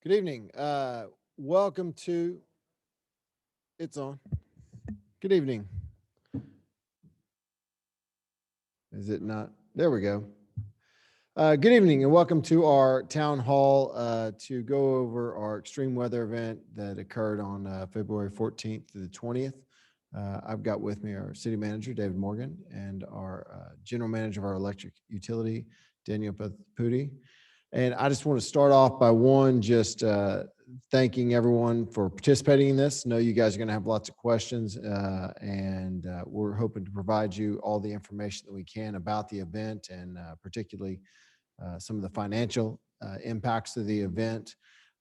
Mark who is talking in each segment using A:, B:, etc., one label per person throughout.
A: Good evening. Welcome to It's On. Good evening. Is it not? There we go. Good evening and welcome to our town hall to go over our extreme weather event that occurred on February 14th to the 20th. I've got with me our city manager, David Morgan, and our general manager of our electric utility, Daniel Bethapudi. And I just want to start off by just thanking everyone for participating in this. I know you guys are going to have lots of questions, and we're hoping to provide you all the information that we can about the event and particularly some of the financial impacts of the event.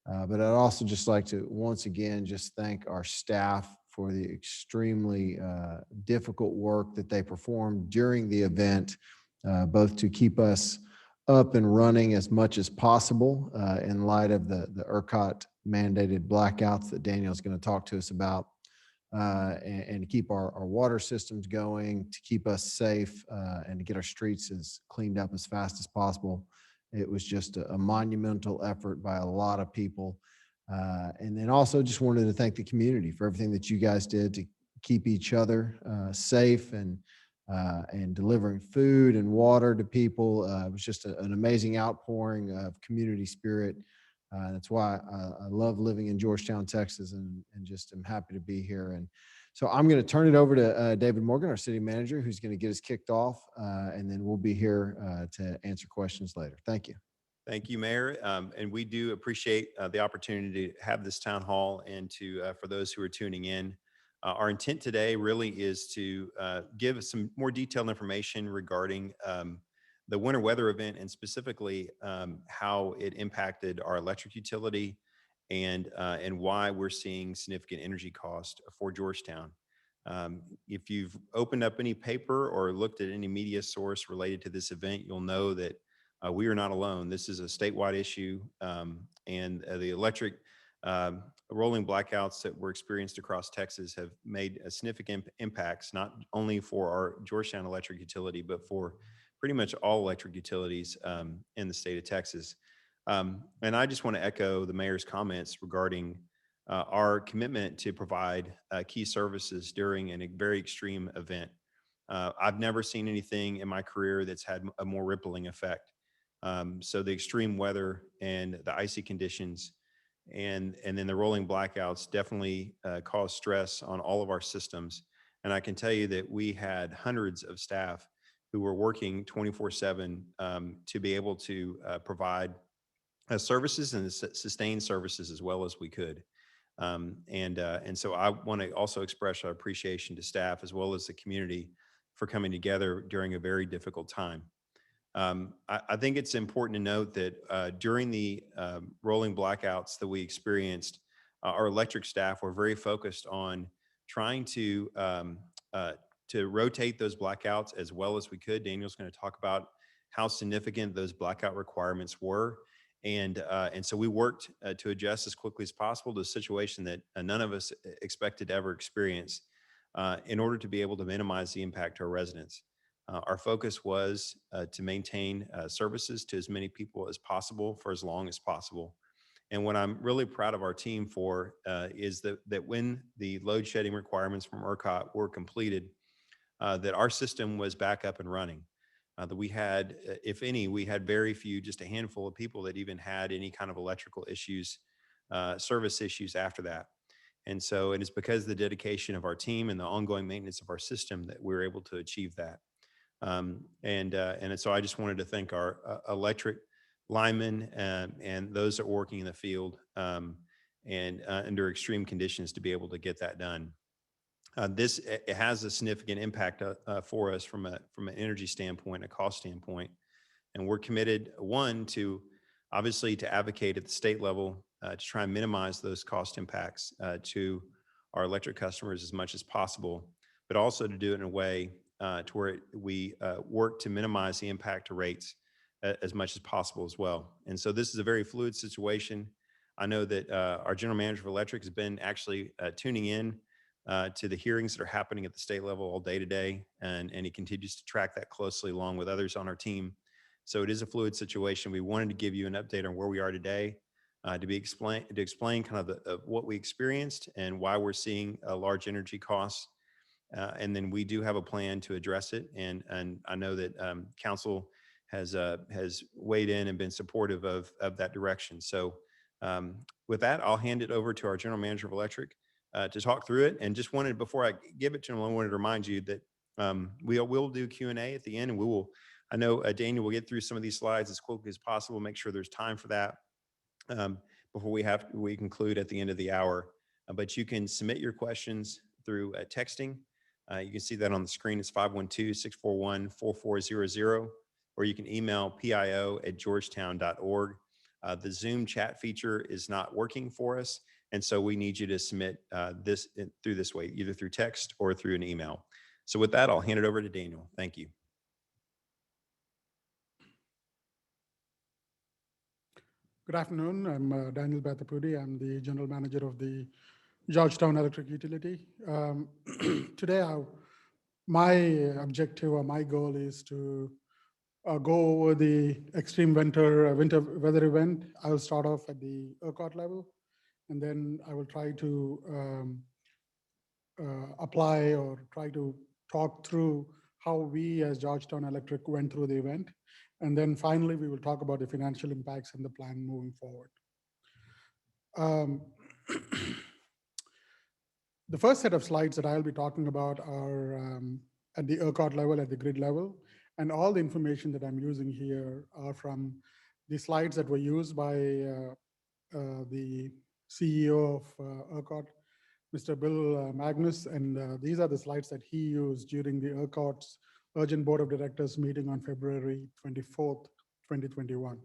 A: But I'd also just like to once again just thank our staff for the extremely difficult work that they performed during the event, both to keep us up and running as much as possible in light of the ERCOT mandated blackouts that Daniel's going to talk to us about, and to keep our water systems going, to keep us safe, and to get our streets as cleaned up as fast as possible. It was just a monumental effort by a lot of people. And then also just wanted to thank the community for everything that you guys did to keep each other safe and delivering food and water to people. It was just an amazing outpouring of community spirit. That's why I love living in Georgetown, Texas, and just am happy to be here. And so I'm going to turn it over to David Morgan, our city manager, who's going to get us kicked off, and then we'll be here to answer questions later. Thank you.
B: Thank you, Mayor. And we do appreciate the opportunity to have this town hall and for those who are tuning in. Our intent today really is to give some more detailed information regarding the winter weather event and specifically how it impacted our electric utility and why we're seeing significant energy cost for Georgetown. If you've opened up any paper or looked at any media source related to this event, you'll know that we are not alone. This is a statewide issue, and the electric rolling blackouts that were experienced across Texas have made a significant impacts, not only for our Georgetown electric utility, but for pretty much all electric utilities in the state of Texas. And I just want to echo the mayor's comments regarding our commitment to provide key services during a very extreme event. I've never seen anything in my career that's had a more rippling effect. So the extreme weather and the icy conditions and then the rolling blackouts definitely cause stress on all of our systems. And I can tell you that we had hundreds of staff who were working 24/7 to be able to provide services and sustain services as well as we could. And so I want to also express our appreciation to staff as well as the community for coming together during a very difficult time. I think it's important to note that during the rolling blackouts that we experienced, our electric staff were very focused on trying to rotate those blackouts as well as we could. Daniel's going to talk about how significant those blackout requirements were. And so we worked to adjust as quickly as possible to a situation that none of us expected to ever experience in order to be able to minimize the impact to our residents. Our focus was to maintain services to as many people as possible for as long as possible. And what I'm really proud of our team for is that when the load shedding requirements from ERCOT were completed, that our system was back up and running. That we had, if any, we had very few, just a handful of people that even had any kind of electrical issues, service issues after that. And so it is because of the dedication of our team and the ongoing maintenance of our system that we were able to achieve that. And so I just wanted to thank our electric linemen and those that are working in the field and under extreme conditions to be able to get that done. This it has a significant impact for us from an energy standpoint, a cost standpoint, and we're committed to obviously to advocate at the state level to try and minimize those cost impacts to our electric customers as much as possible, but also to do it in a way to where we work to minimize the impact to rates as much as possible as well. And so this is a very fluid situation. I know that our general manager of electric has been actually tuning in to the hearings that are happening at the state level all day today, and he continues to track that closely along with others on our team. So it is a fluid situation. We wanted to give you an update on where we are today, to explain kind of what we experienced and why we're seeing large energy costs. And then we do have a plan to address it. And I know that council has weighed in and been supportive of that direction. So with that, I'll hand it over to our general manager of electric to talk through it. And just wanted, before I give it to him, I wanted to remind you that we will do Q&A at the end, and we will. I know Daniel will get through some of these slides as quickly as possible. Make sure there's time for that before we conclude at the end of the hour. But you can submit your questions through texting. You can see that on the screen. It's 512-641-4400, or you can email pio@georgetown.org. The Zoom chat feature is not working for us, and so we need you to submit this through this way, either through text or through an email. So with that, I'll hand it over to Daniel. Thank you.
C: Good afternoon. I'm Daniel Bethapudi. I'm the general manager of the Georgetown Electric Utility. Today, my objective or my goal is to go over the extreme winter weather event. I'll start off at the ERCOT level, and then I will try to apply or try to talk through how we as Georgetown Electric went through the event. And then finally, we will talk about the financial impacts and the plan moving forward. The first set of slides that I'll be talking about are at the ERCOT level, at the grid level, and all the information that I'm using here are from the slides that were used by the CEO of ERCOT, Mr. Bill Magnus, and these are the slides that he used during the ERCOT's Urgent Board of Directors meeting on February 24th, 2021.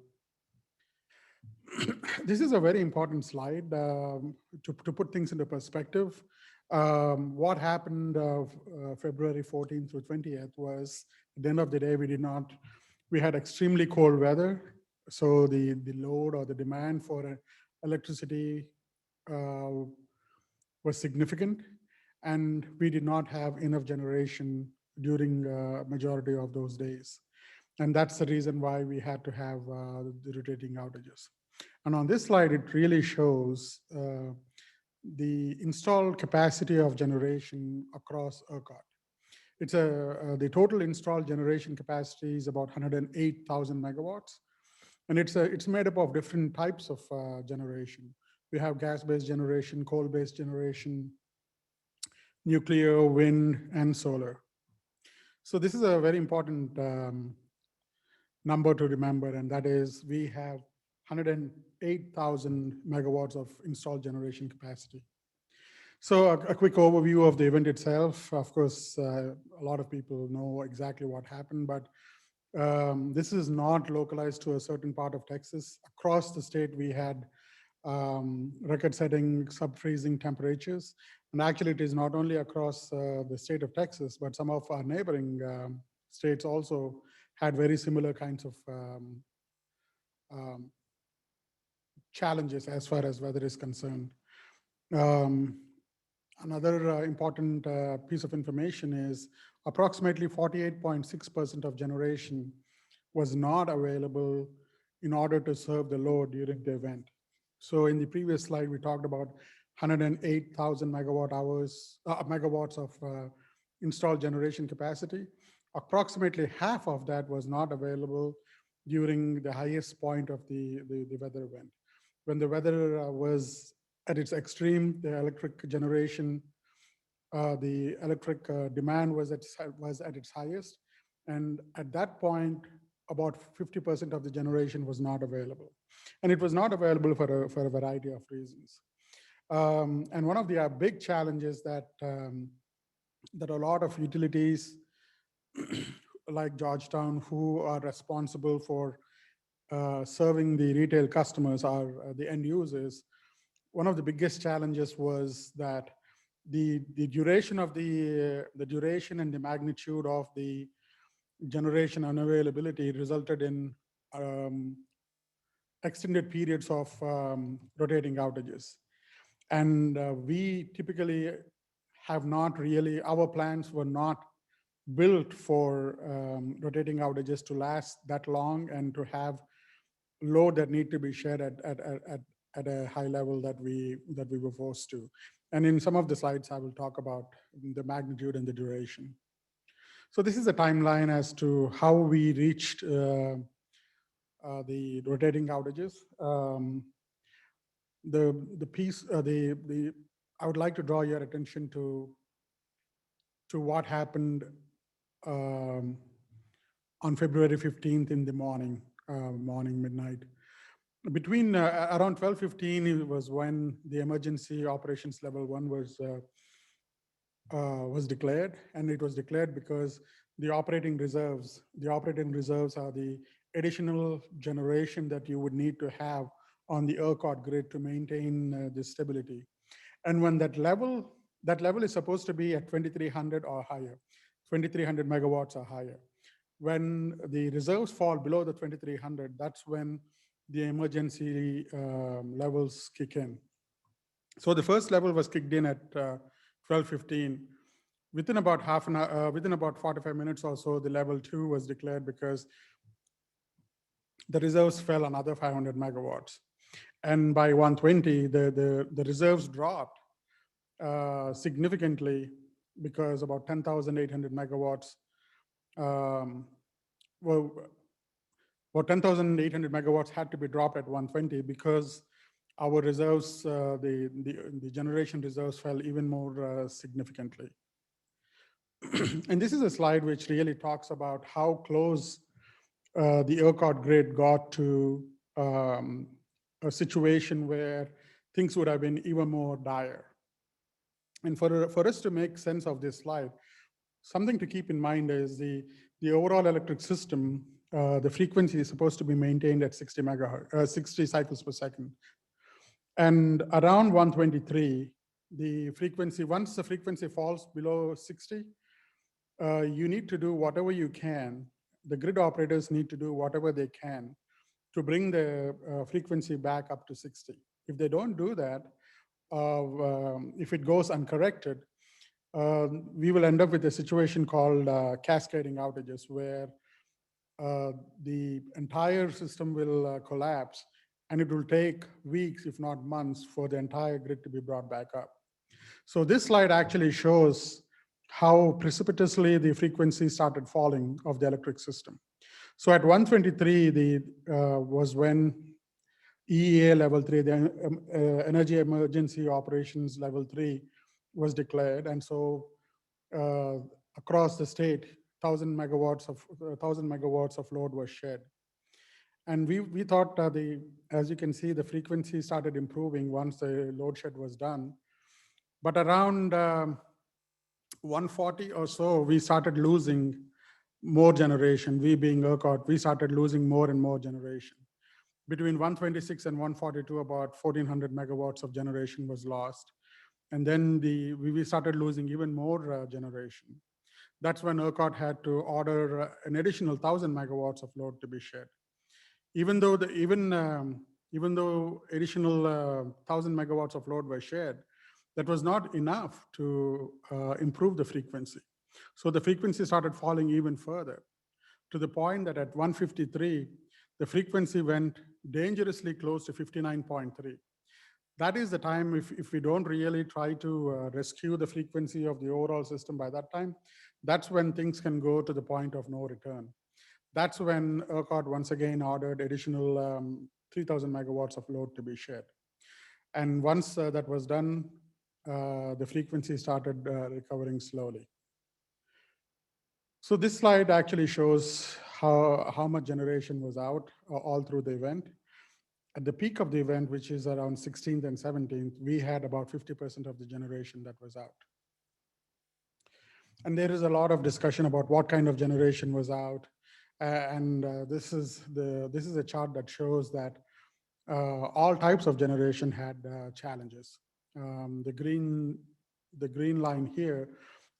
C: This is a very important slide to put things into perspective. What happened February 14th through 20th was, at the end of the day, we had extremely cold weather. So the load or the demand for electricity was significant, and we did not have enough generation during majority of those days. And that's the reason why we had to have the rotating outages. And on this slide, it really shows the installed capacity of generation across ERCOT. It's the total installed generation capacity is about 108,000 megawatts. And it's made up of different types of generation. We have gas-based generation, coal-based generation, nuclear, wind, and solar. So this is a very important number to remember, and that is we have 108,000 megawatts of installed generation capacity. So a quick overview of the event itself. Of course, a lot of people know exactly what happened, but this is not localized to a certain part of Texas. Across the state, we had record-setting sub-freezing temperatures. And actually, it is not only across the state of Texas, but some of our neighboring states also had very similar kinds of challenges as far as weather is concerned. Another important piece of information is approximately 48.6% of generation was not available in order to serve the load during the event. So in the previous slide, we talked about 108,000 megawatts of installed generation capacity. Approximately half of that was not available during the highest point of the weather event. When the weather was at its extreme, the electric generation, the electric demand was at its highest. And at that point, about 50% of the generation was not available. And it was not available for a variety of reasons. And one of the big challenges that a lot of utilities like Georgetown, who are responsible for serving the retail customers, are the end users. One of the biggest challenges was that the duration and the magnitude of the generation unavailability resulted in extended periods of rotating outages. And we typically have not really, our plants were not built for rotating outages to last that long and to have load that need to be shared at at a high level that we were forced to. And in some of the slides, I will talk about the magnitude and the duration. So this is a timeline as to how we reached the rotating outages. The piece, I would like to draw your attention to what happened um, on February 15th in the morning, midnight. Between around 12:15 it was when the emergency operations level 1 was declared, and it was declared because the operating reserves are the additional generation that you would need to have on the ERCOT grid to maintain the stability. And when that level is supposed to be at 2300 or higher, 2300 megawatts or higher. When the reserves fall below the 2300, that's when the emergency levels kick in. So the first level was kicked in at 12:15. Within about half an hour, within about 45 minutes or so, the level 2 was declared because the reserves fell another 500 megawatts. And by 1:20, the reserves dropped significantly because about 10,800 megawatts well, 10,800 megawatts had to be dropped at 1:20 because our reserves, the generation reserves fell even more significantly. And this is a slide which really talks about how close the ERCOT grid got to a situation where things would have been even more dire. And for us to make sense of this slide, something to keep in mind is the overall electric system, the frequency is supposed to be maintained at 60 megahertz, 60 cycles per second. And around 123, the frequency, once the frequency falls below 60, you need to do whatever you can. The grid operators need to do whatever they can to bring the frequency back up to 60. If they don't do that, if it goes uncorrected, we will end up with a situation called cascading outages, where the entire system will collapse, and it will take weeks, if not months, for the entire grid to be brought back up. So this slide actually shows how precipitously the frequency started falling of the electric system. So at 123, was when EEA level 3, the Energy Emergency Operations level 3 was declared. And so across the state, 1,000 megawatts of load was shed. And we thought as you can see, the frequency started improving once the load shed was done. But around 140 or so, we started losing more generation. We being ERCOT, we started losing more and more generation. Between 126 and 142, about 1,400 megawatts of generation was lost. And then we started losing even more generation. That's when ERCOT had to order an additional 1,000 megawatts of load to be shed. Even though additional 1,000 megawatts of load were shared, that was not enough to improve the frequency. So the frequency started falling even further, to the point that at 153, the frequency went dangerously close to 59.3. That is the time, if we don't really try to rescue the frequency of the overall system by that time, that's when things can go to the point of no return. That's when ERCOT once again ordered additional 3,000 megawatts of load to be shared. And once that was done, the frequency started recovering slowly. So this slide actually shows how much generation was out all through the event. At the peak of the event, which is around 16th and 17th, we had about 50% of the generation that was out. And there is a lot of discussion about what kind of generation was out. This is a chart that shows that all types of generation had challenges. The green line here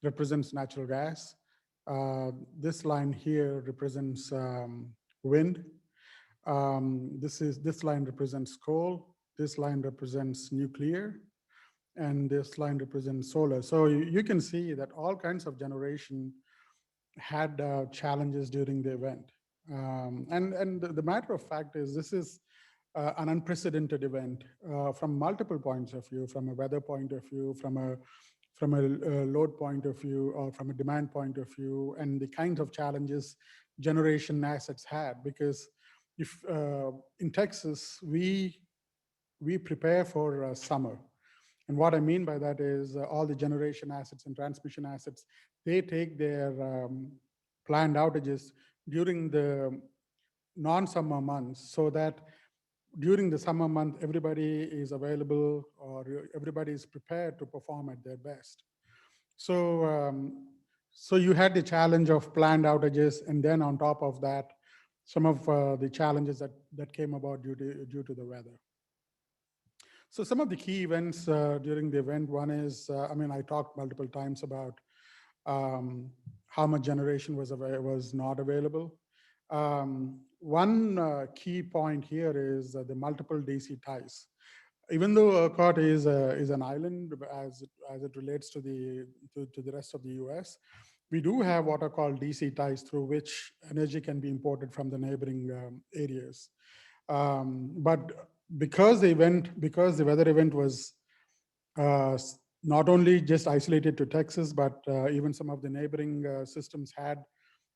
C: represents natural gas. This line here represents wind. This line represents coal. This line represents nuclear, and this line represents solar. So you can see that all kinds of generation had challenges during the event. And the matter of fact is, this is an unprecedented event from multiple points of view, from a weather point of view, from a load point of view, or from a demand point of view, and the kinds of challenges generation assets had. Because if in Texas, we prepare for summer. And what I mean by that is all the generation assets and transmission assets, they take their planned outages during the non-summer months, so that during the summer month, everybody is available, or everybody is prepared to perform at their best. So, so you had the challenge of planned outages, and then on top of that, some of the challenges that came about due to the weather. So some of the key events during the event, one is, I talked multiple times about how much generation was not available. One key point here is the multiple DC ties. Even though ERCOT is an island as it relates to the rest of the US, we do have what are called DC ties through which energy can be imported from the neighboring areas. But because the weather event was not only just isolated to Texas, but even some of the neighboring systems had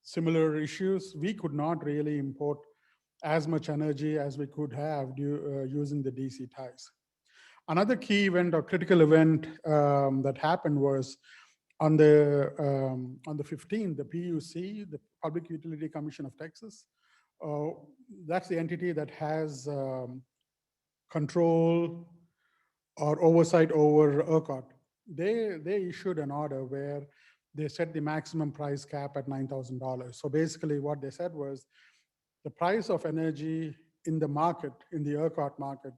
C: similar issues, we could not really import as much energy as we could have using the DC ties. Another key event or critical event that happened was on the 15th, the PUC, the Public Utility Commission of Texas, that's the entity that has control or oversight over ERCOT. They issued an order where they set the maximum price cap at $9,000. So basically what they said was the price of energy in the market, in the ERCOT market,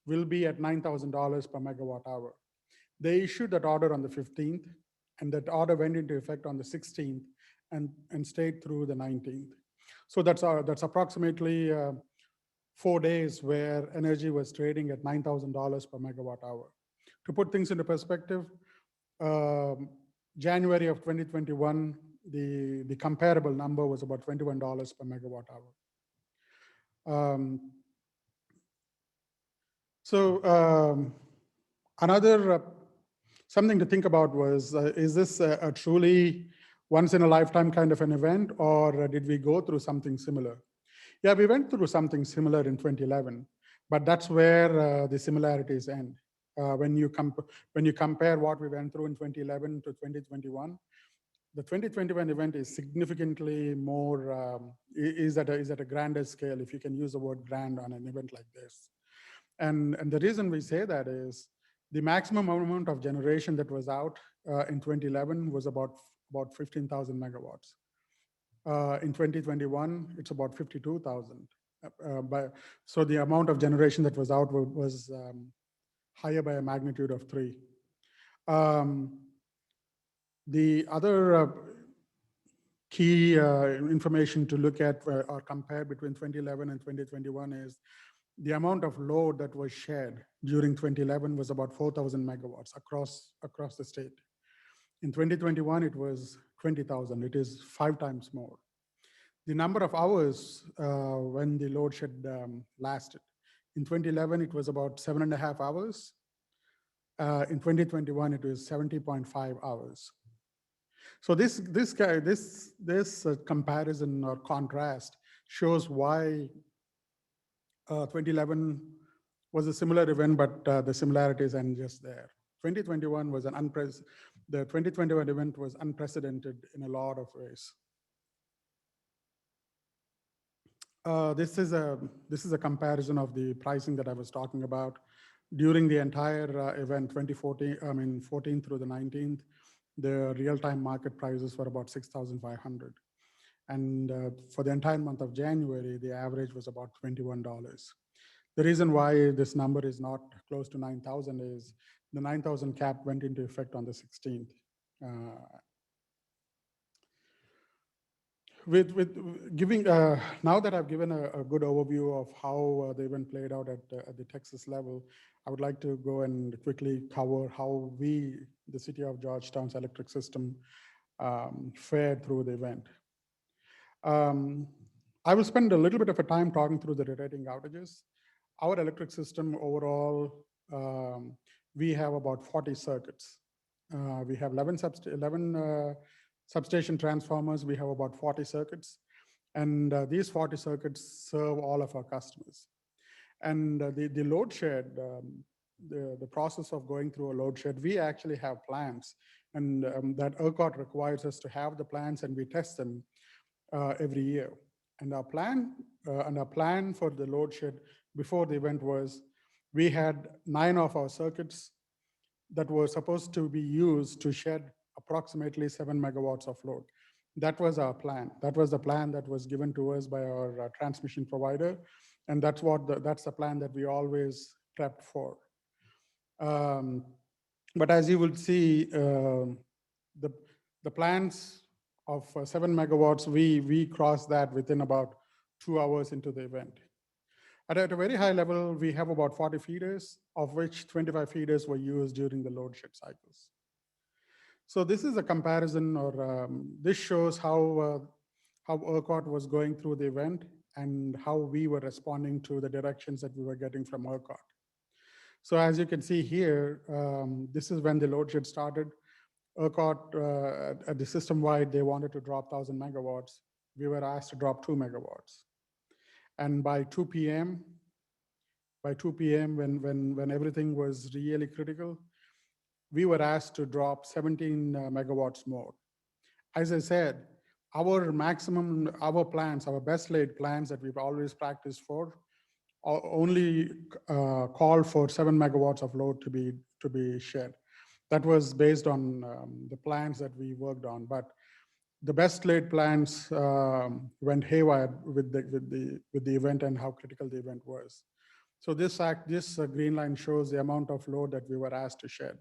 C: will be at $9,000 per megawatt hour. They issued that order on the 15th, and that order went into effect on the 16th and stayed through the 19th. So that's approximately 4 days where energy was trading at $9,000 per megawatt hour. To put things into perspective, January of 2021, the comparable number was about $21 per megawatt hour. Another something to think about was, is this a truly once in a lifetime kind of an event, or did we go through something similar? Yeah, we went through something similar in 2011, but that's where the similarities end. When you compare what we went through in 2011 to 2021, the 2021 event is significantly more, is at a grander scale, if you can use the word grand on an event like this. And the reason we say that is the maximum amount of generation that was out in 2011 was about 15,000 megawatts. In 2021, it's about 52,000. So the amount of generation that was out was higher by a magnitude of 3. The other key information to look at or compare between 2011 and 2021 is the amount of load that was shared during 2011 was about 4,000 megawatts across the state. In 2021, it was 20,000. It is 5 times more. The number of hours when the load shed lasted. In 2011, it was about 7.5 hours. In 2021, it was 70.5 hours. So this comparison or contrast shows why 2011 was a similar event, but the similarities end just there. 2021 was the 2021 event was unprecedented in a lot of ways. This is a comparison of the pricing that I was talking about. During the entire event, 14 through the 19th, the real-time market prices were about 6,500. And for the entire month of January, the average was about $21. The reason why this number is not close to 9,000 is the 9,000 cap went into effect on the 16th. With giving, now that I've given a good overview of how the event played out at the Texas level, I would like to go and quickly cover how we, the City of Georgetown's electric system, fared through the event. I will spend a little bit of a time talking through the rotating outages. our electric system overall, we have about 40 circuits. We have 11 substation transformers. We have about 40 circuits. And these 40 circuits serve all of our customers. And the load shed, the process of going through a load shed, we actually have plans. And that ERCOT requires us to have the plans, and we test them every year. And our plan for the load shed before the event was, we had 9 of our circuits that were supposed to be used to shed approximately 7 megawatts of load. That was our plan. That was the plan that was given to us by our transmission provider, and that's the plan that we always prepped for. But as you will see, the plans of 7 megawatts, we crossed that within about 2 hours into the event. At a very high level, we have about 40 feeders, of which 25 feeders were used during the load shed cycles. So this is a comparison, or this shows how ERCOT was going through the event and how we were responding to the directions that we were getting from ERCOT. So as you can see here, this is when the load shed started. ERCOT, at the system-wide, they wanted to drop 1,000 megawatts. We were asked to drop 2 megawatts. And by 2 p.m., when everything was really critical, we were asked to drop 17 megawatts more. As I said, our plans, our best laid plans that we've always practiced for, only call for 7 megawatts of load to be shed. That was based on the plans that we worked on, but the best laid plans went haywire with the event and how critical the event was. So this green line shows the amount of load that we were asked to shed.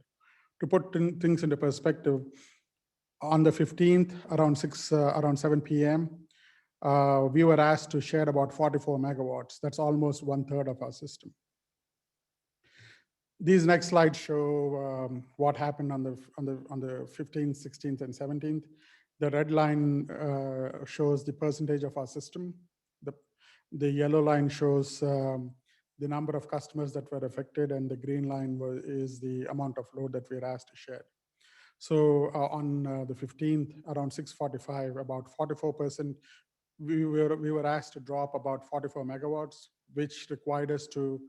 C: To put things into perspective, on the 15th, around 7 p.m., we were asked to shed about 44 megawatts. That's almost 1/3 of our system. These next slides show what happened on the 15th, 16th, and 17th. The red line shows the percentage of our system. The yellow line shows the number of customers that were affected, and the green line is the amount of load that we were asked to shed. So on the 15th, around 6:45, about 44%, we were asked to drop about 44 megawatts, which required us to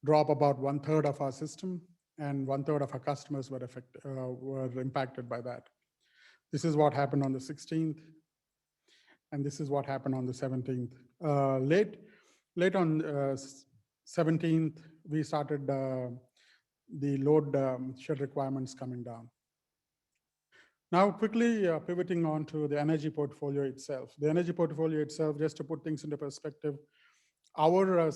C: drop about 1/3 of our system, and 1/3 of our customers were impacted by that. This is what happened on the 16th, and this is what happened on the 17th. Late on 17th, we started the load shed requirements coming down. Now, quickly pivoting on to the energy portfolio itself. The energy portfolio itself, just to put things into perspective, our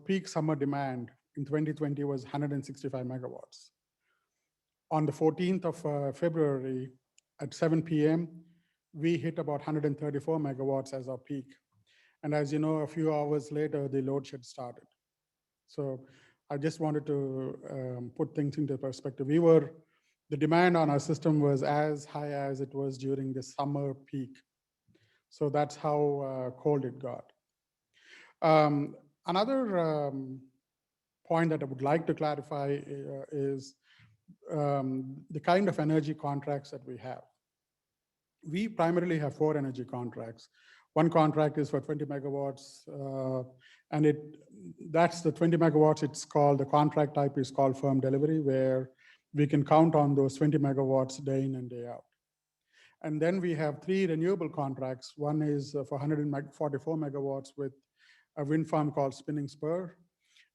C: peak summer demand in 2020 was 165 megawatts. On the 14th of February at 7 p.m., we hit about 134 megawatts as our peak. And as you know, a few hours later, the load shed started. So I just wanted to put things into perspective. The demand on our system was as high as it was during the summer peak. So that's how cold it got. Another point that I would like to clarify is the kind of energy contracts that we have. We primarily have 4 energy contracts. One contract is for 20 megawatts, and that's the 20 megawatts. The contract type is called firm delivery, where we can count on those 20 megawatts day in and day out. And then we have 3 renewable contracts. One is for 144 megawatts with a wind farm called Spinning Spur,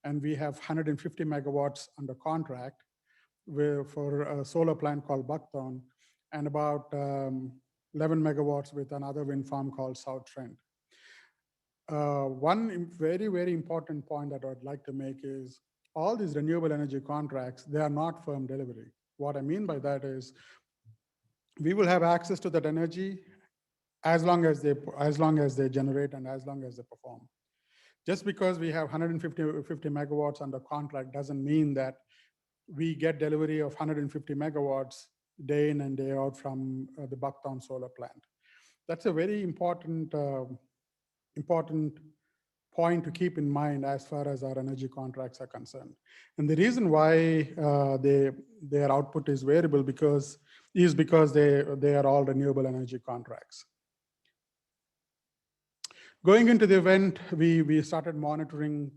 C: and we have 150 megawatts under contract for a solar plant called Buckthorn, and about 11 megawatts with another wind farm called South Trent. One very, very important point that I'd like to make is all these renewable energy contracts, they are not firm delivery. What I mean by that is we will have access to that energy as long as they generate and as long as they perform. Just because we have 150 megawatts under contract doesn't mean that we get delivery of 150 megawatts day in and day out from the Bucktown solar plant. That's a very important point to keep in mind as far as our energy contracts are concerned. And the reason why their output is variable because they are all renewable energy contracts. Going into the event, we started monitoring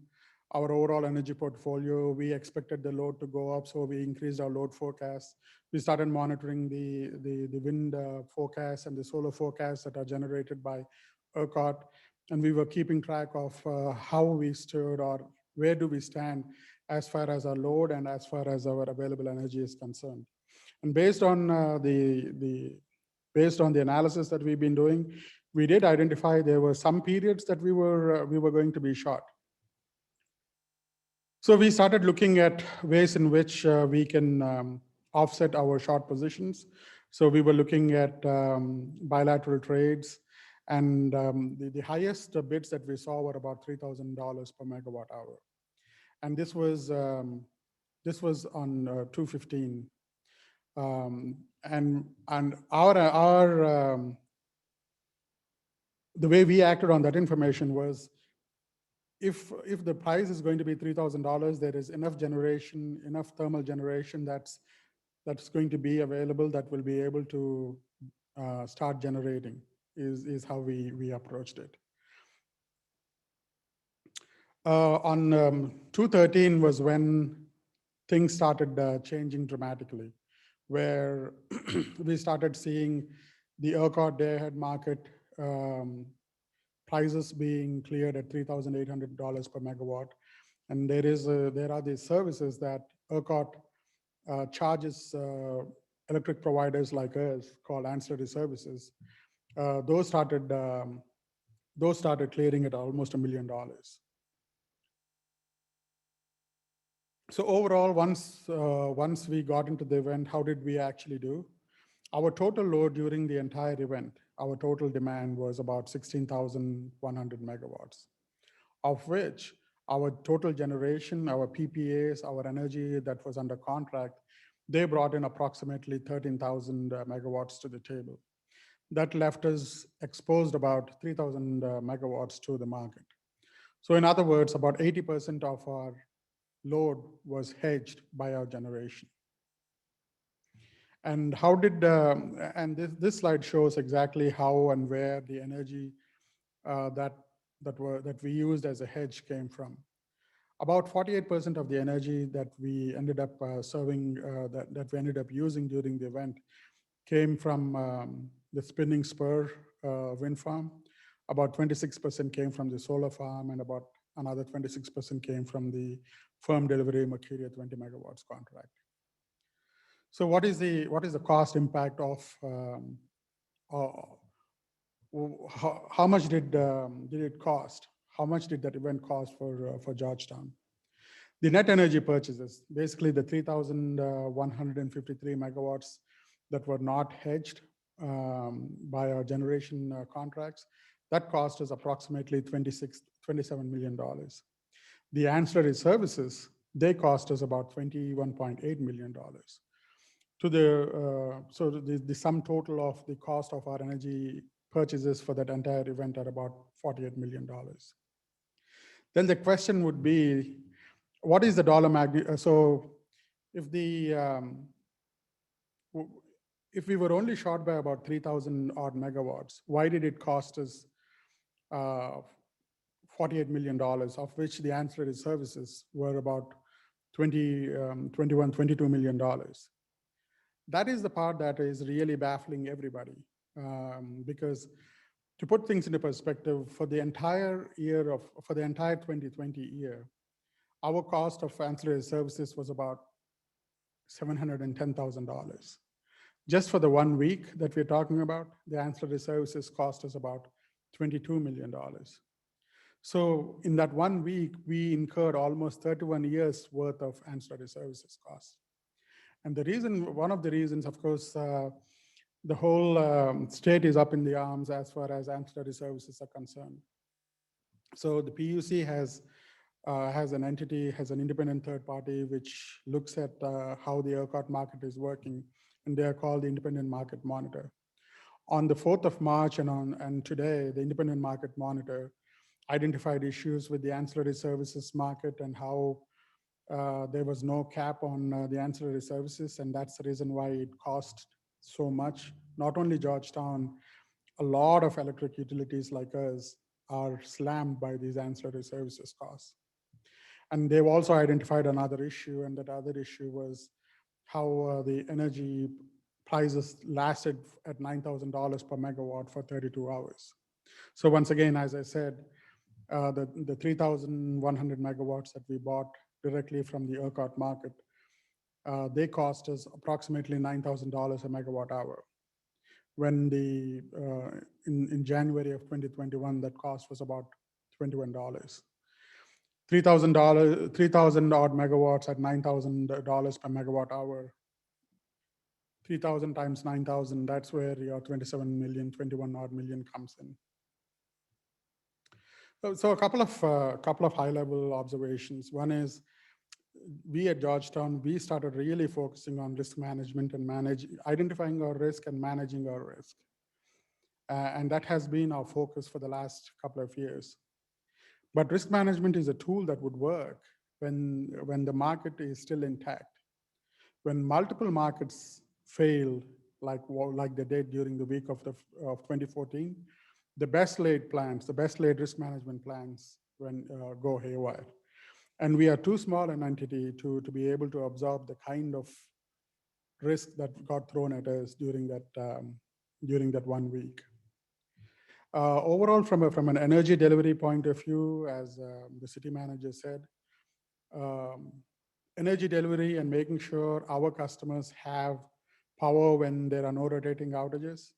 C: our overall energy portfolio. We expected the load to go up, so we increased our load forecast. We started monitoring the wind forecast and the solar forecasts that are generated by ERCOT. And we were keeping track of how we stood or where do we stand as far as our load and as far as our available energy is concerned. And based on the analysis that we've been doing, we did identify there were some periods that we were going to be short. So we started looking at ways in which we can offset our short positions. So we were looking at bilateral trades, and the highest bids that we saw were about $3,000 per megawatt hour. And this was on 215. And the way we acted on that information was, if the price is going to be $3,000, there is enough generation, enough thermal generation that's going to be available that will be able to start generating, is how we approached it. On 213 was when things started changing dramatically, where we started seeing the ERCOT day-ahead market prices being cleared at $3,800 per megawatt. And there are these services that ERCOT charges electric providers like us, called ancillary services. Those started clearing at almost $1 million. So overall, once we got into the event, how did we actually do? Our total load during the entire event, our total demand was about 16,100 megawatts, of which our total generation, our PPAs, our energy that was under contract, they brought in approximately 13,000 megawatts to the table. That left us exposed about 3,000 megawatts to the market. So in other words, about 80% of our load was hedged by our generation. And how did, and this slide shows exactly how and where the energy that we used as a hedge came from. About 48% of the energy that we ended up serving, that we ended up using during the event, came from the Spinning Spur wind farm. About 26% came from the solar farm, and about another 26% came from the firm delivery Mercury 20 megawatts contract. So what is the cost impact of how much did it cost? How much did that event cost for Georgetown? The net energy purchases, basically the 3,153 megawatts that were not hedged by our generation contracts, that cost us approximately $27 million. The ancillary services, they cost us about $21.8 million. So the sum total of the cost of our energy purchases for that entire event are about $48 million. Then the question would be, what is the dollar magnitude? So if we were only short by about 3,000 odd megawatts, why did it cost us $48 million, of which the ancillary services were about $22 million? That is the part that is really baffling everybody, because to put things into perspective, for the entire 2020 year, our cost of ancillary services was about $710,000. Just for the 1 week that we're talking about, the ancillary services cost us about $22 million. So in that 1 week, we incurred almost 31 years worth of ancillary services costs. And one of the reasons, of course, the whole state is up in the arms as far as ancillary services are concerned. So the PUC has an entity, has an independent third party, which looks at how the ERCOT market is working, and they are called the Independent Market Monitor. On the 4th of March and today, the Independent Market Monitor identified issues with the ancillary services market and how there was no cap on the ancillary services, and that's the reason why it cost so much. Not only Georgetown, a lot of electric utilities like us are slammed by these ancillary services costs. And they've also identified another issue, and that other issue was how the energy prices lasted at $9,000 per megawatt for 32 hours. So once again, as I said, the 3,100 megawatts that we bought directly from the ERCOT market, they cost us approximately $9,000 a megawatt hour. When in January of 2021, that cost was about $21. $3,000 odd megawatts at $9,000 per megawatt hour. 3,000 times 9,000, that's where your 27 million, 21 odd million comes in. So a couple of high-level observations. One is, we at Georgetown, we started really focusing on risk management and identifying our risk and managing our risk. And that has been our focus for the last couple of years. But risk management is a tool that would work when the market is still intact. When multiple markets fail, like they did during the week of 2014, the best laid plans, the best laid risk management plans go haywire. And we are too small an entity to be able to absorb the kind of risk that got thrown at us during that 1 week. Overall, from an energy delivery point of view, as the city manager said, energy delivery and making sure our customers have power when there are no rotating outages,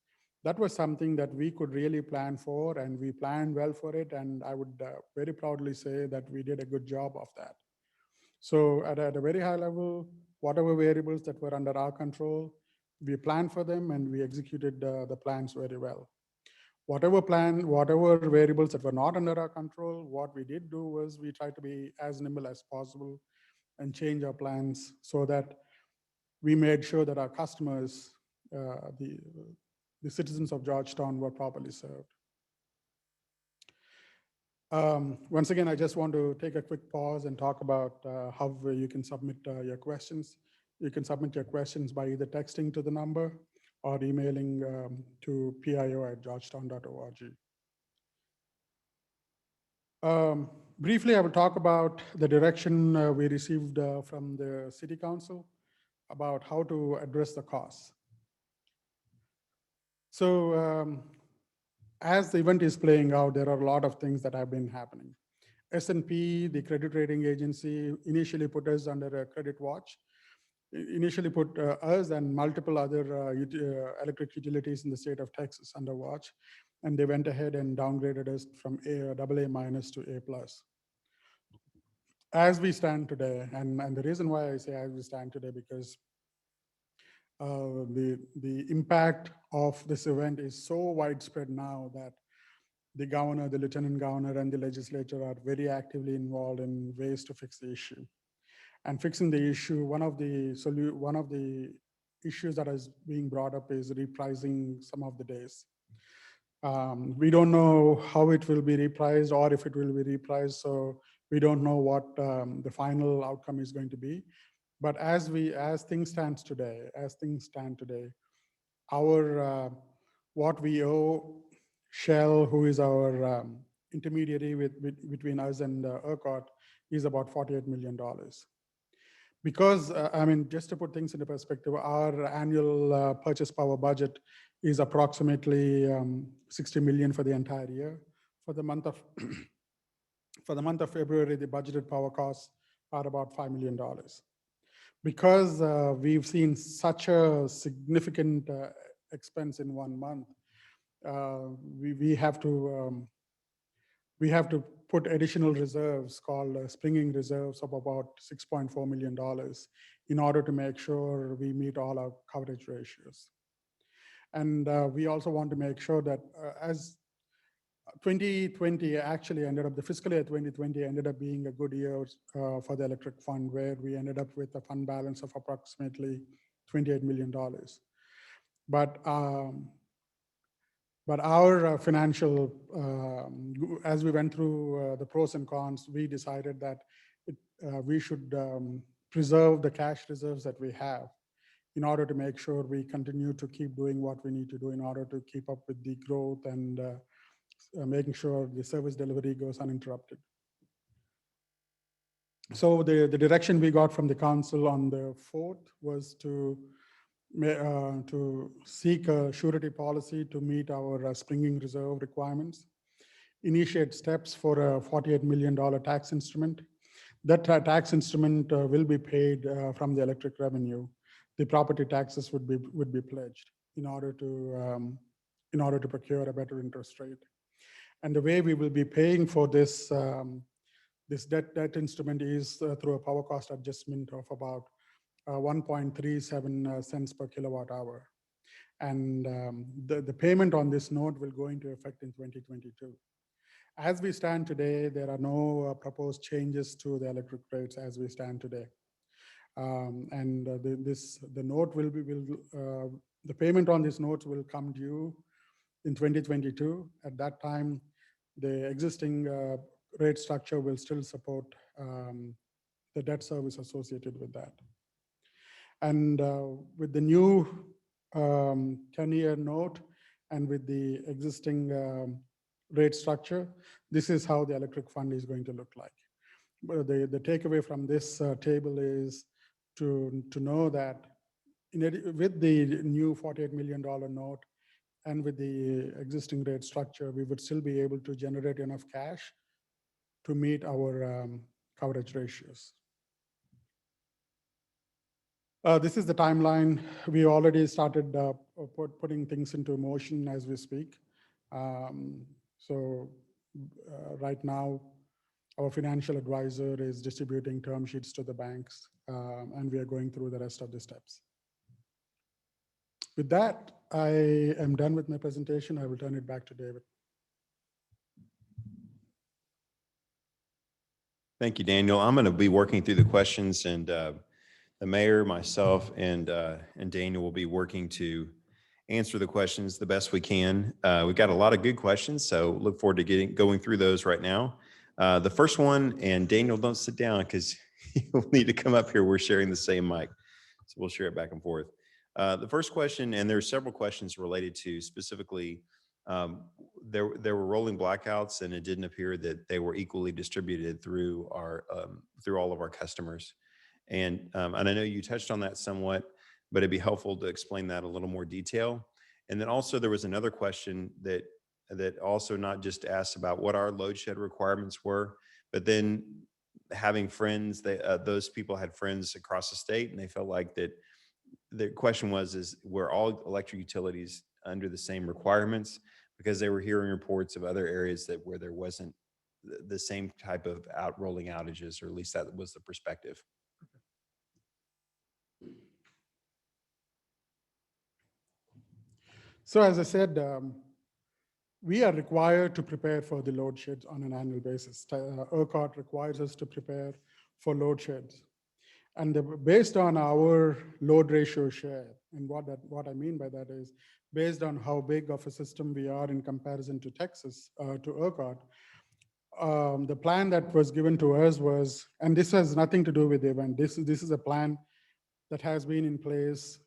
C: that was something that we could really plan for, and we planned well for it. And I would very proudly say that we did a good job of that. So at a very high level, whatever variables that were under our control, we planned for them and we executed the plans very well. Whatever variables that were not under our control, what we did do was we tried to be as nimble as possible and change our plans so that we made sure that our customers, the citizens of Georgetown, were properly served. Once again, I just want to take a quick pause and talk about how you can submit your questions. You can submit your questions by either texting to the number or emailing to pio@georgetown.org. Briefly, I will talk about the direction we received from the City Council about how to address the costs. So as the event is playing out, there are a lot of things that have been happening. S&P, the credit rating agency, initially put us under a credit watch. Initially put us and multiple other electric utilities in the state of Texas under watch, and they went ahead and downgraded us from AA- to A+. As we stand today, and the reason why I say as we stand today, because the impact of this event is so widespread now that the governor, the lieutenant governor, and the legislature are very actively involved in ways to fix the issue. And fixing the issue, one of the issues that is being brought up is repricing some of the days. We don't know how it will be repriced or if it will be repriced, so we don't know what the final outcome is going to be. But as things stand today, our what we owe Shell, who is our intermediary between us and ERCOT, is about $48 million. Because, I mean, just to put things into perspective, our annual purchase power budget is approximately $60 million for the entire year. For the month of February, the budgeted power costs are about $5 million. Because we've seen such a significant expense in 1 month, we have to put additional reserves called springing reserves of about $6.4 million in order to make sure we meet all our coverage ratios. And we also want to make sure that as 2020 actually ended up, the fiscal year 2020 ended up being a good year for the electric fund, where we ended up with a fund balance of approximately $28 million. But But our financial, as we went through the pros and cons, we decided that we should preserve the cash reserves that we have in order to make sure we continue to keep doing what we need to do in order to keep up with the growth and making sure the service delivery goes uninterrupted. So the direction we got from the council on the 4th was to seek a surety policy to meet our springing reserve requirements, initiate steps for a $48 million tax instrument. That tax instrument will be paid from the electric revenue. The property taxes would be pledged in order to procure a better interest rate. And the way we will be paying for this this debt instrument is through a power cost adjustment of about 1.37 cents per kilowatt hour. And the payment on this note will go into effect in 2022. As we stand today, there are no proposed changes to the electric rates as we stand today. The payment on these notes will come due in 2022. At that time, the existing rate structure will still support the debt service associated with that. And with the new 10-year note and with the existing rate structure, this is how the electric fund is going to look like. But the takeaway from this table is to know that with the new $48 million note and with the existing rate structure, we would still be able to generate enough cash to meet our coverage ratios. This is the timeline. We already started putting things into motion as we speak. Right now, our financial advisor is distributing term sheets to the banks, and we are going through the rest of the steps. With that, I am done with my presentation. I will turn it back to David.
B: Thank you, Daniel. I'm going to be working through the questions, and the mayor, myself, and Daniel will be working to answer the questions the best we can. We've got a lot of good questions, so look forward to going through those right now. The first one, and Daniel, don't sit down because you'll need to come up here. We're sharing the same mic, so we'll share it back and forth. The first question, and there are several questions related to specifically, there were rolling blackouts, and it didn't appear that they were equally distributed through all of our customers. And I know you touched on that somewhat, but it'd be helpful to explain that a little more detail. And then also there was another question that also not just asked about what our load shed requirements were, but then having friends, those people had friends across the state, and they felt like that the question was, were all electric utilities under the same requirements? Because they were hearing reports of other areas where there wasn't the same type of rolling outages, or at least that was the perspective.
C: So as I said, we are required to prepare for the load sheds on an annual basis. ERCOT requires us to prepare for load sheds. And based on our load ratio share, and what I mean by that is based on how big of a system we are in comparison to Texas, to ERCOT, the plan that was given to us was, and this has nothing to do with the event, this is a plan that has been in place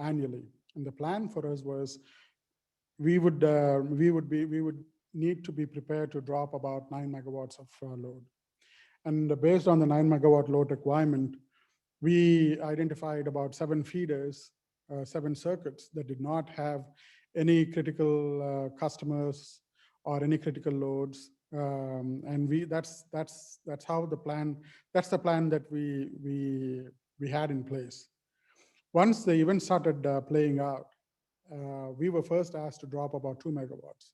C: annually. And the plan for us was we would need to be prepared to drop about 9 megawatts of load. And based on the 9 megawatt load requirement, we identified about 7 feeders, 7 circuits that did not have any critical customers or any critical loads. And that's how the plan, that's the plan that we had in place. Once the event started playing out, we were first asked to drop about 2 megawatts.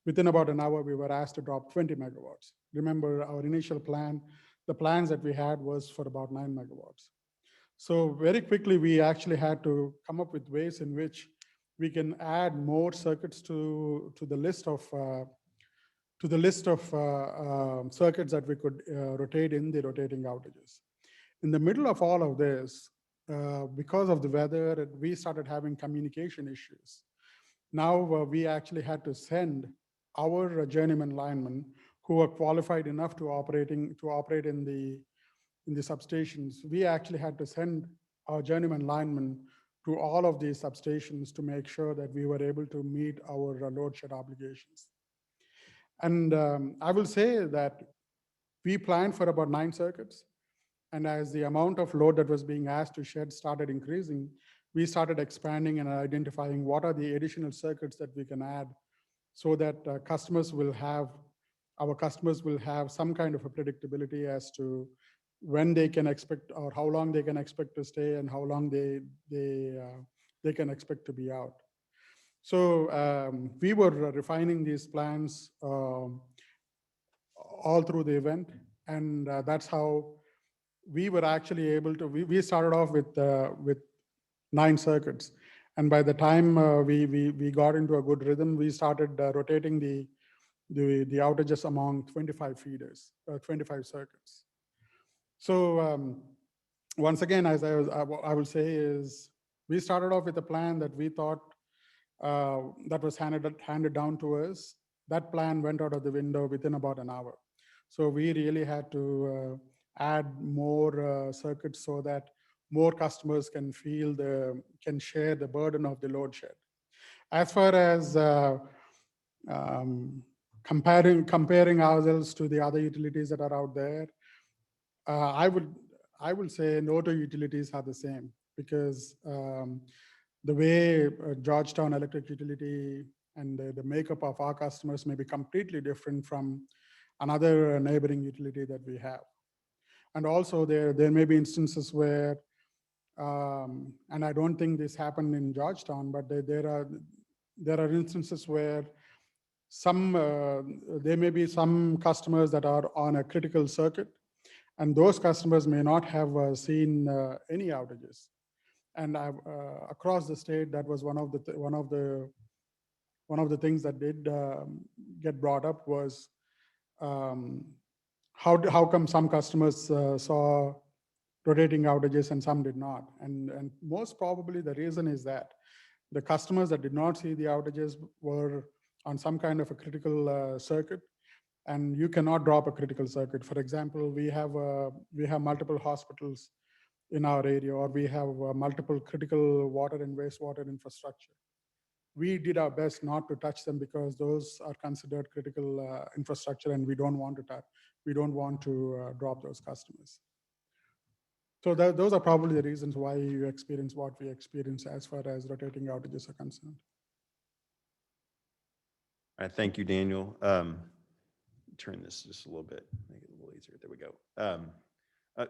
C: Within about an hour, we were asked to drop 20 megawatts. Remember, our initial plan, the plans that we had was for about 9 megawatts. So very quickly, we actually had to come up with ways in which we can add more circuits to the list of circuits that we could rotate in the rotating outages. In the middle of all of this, because of the weather, we started having communication issues Now we actually had to send our journeyman linemen who are qualified enough to operate in the substations. We actually had to send our journeyman linemen to all of these substations to make sure that we were able to meet our load shed obligations. And I will say that we planned for about 9 circuits. And as the amount of load that was being asked to shed started increasing, we started expanding and identifying what are the additional circuits that we can add so that our customers will have some kind of a predictability as to when they can expect or how long they can expect to stay and how long they can expect to be out. So we were refining these plans all through the event, and that's how we were actually able to. We started off with 9 circuits, and by the time we got into a good rhythm, we started rotating the outages among 25 feeders, 25 circuits. So once again, as I will say is, we started off with a plan that we thought that was handed down to us. That plan went out of the window within about an hour. So we really had to add more circuits so that more customers can share the burden of the load shed. As far as comparing ourselves to the other utilities that are out there, I would say no two utilities are the same, because the way Georgetown Electric Utility and the makeup of our customers may be completely different from another neighboring utility that we have. And also there may be instances where, and I don't think this happened in Georgetown, but there are instances where there may be some customers that are on a critical circuit, and those customers may not have seen any outages. And across the state, that was one of the things that did get brought up was how come some customers saw rotating outages and some did not. And most probably the reason is that the customers that did not see the outages were on some kind of a critical circuit, and you cannot drop a critical circuit. For example, we have multiple hospitals in our area, or we have multiple critical water and wastewater infrastructure. We did our best not to touch them because those are considered critical infrastructure, and we don't want to drop those customers. So those are probably the reasons why you experience what we experience as far as rotating outages are concerned.
B: All right, thank you, Daniel. Turn this just a little bit, make it a little easier. There we go.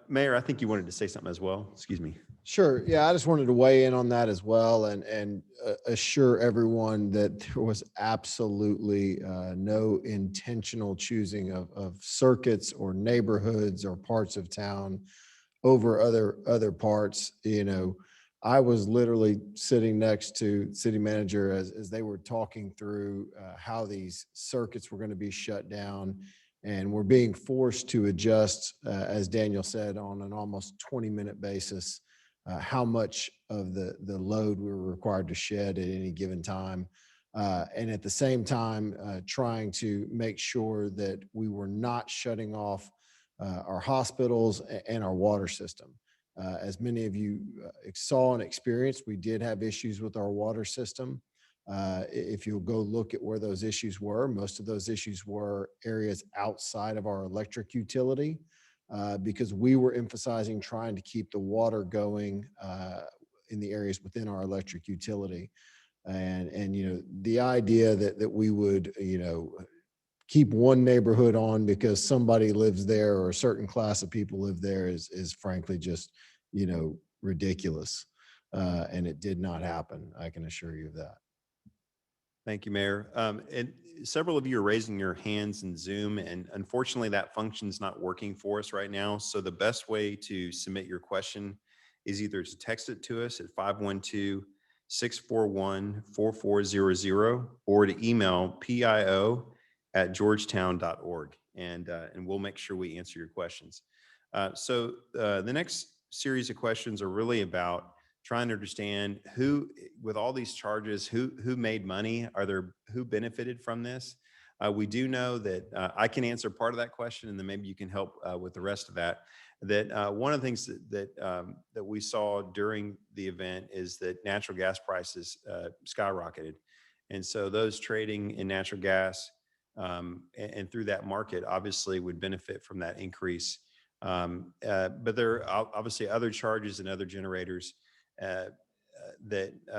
B: Mayor, I think you wanted to say something as well. Excuse me.
A: Sure. Yeah, I just wanted to weigh in on that as well, and assure everyone that there was absolutely no intentional choosing of circuits or neighborhoods or parts of town over other parts. You know, I was literally sitting next to city manager as they were talking through how these circuits were going to be shut down, and we're being forced to adjust, as Daniel said, on an almost 20-minute basis, how much of the load we were required to shed at any given time. And at the same time, trying to make sure that we were not shutting off our hospitals and our water system. As many of you saw and experienced, we did have issues with our water system. If you'll go look at where those issues were, most of those issues were areas outside of our electric utility, because we were emphasizing trying to keep the water going in the areas within our electric utility. And you know, the idea that we would, you know, keep one neighborhood on because somebody lives there or a certain class of people live there is frankly just, you know, ridiculous. And it did not happen. I can assure you of that.
B: Thank you, Mayor. And several of you are raising your hands in Zoom, and unfortunately that function's not working for us right now. So the best way to submit your question is either to text it to us at 512-641-4400 or to email pio@georgetown.org, and we'll make sure we answer your questions. So the next series of questions are really about trying to understand who, with all these charges, who made money? Who benefited from this? We do know that I can answer part of that question, and then maybe you can help with the rest of that. That one of the things that we saw during the event is that natural gas prices skyrocketed, and so those trading in natural gas and through that market obviously would benefit from that increase. But there are obviously other charges and other generators where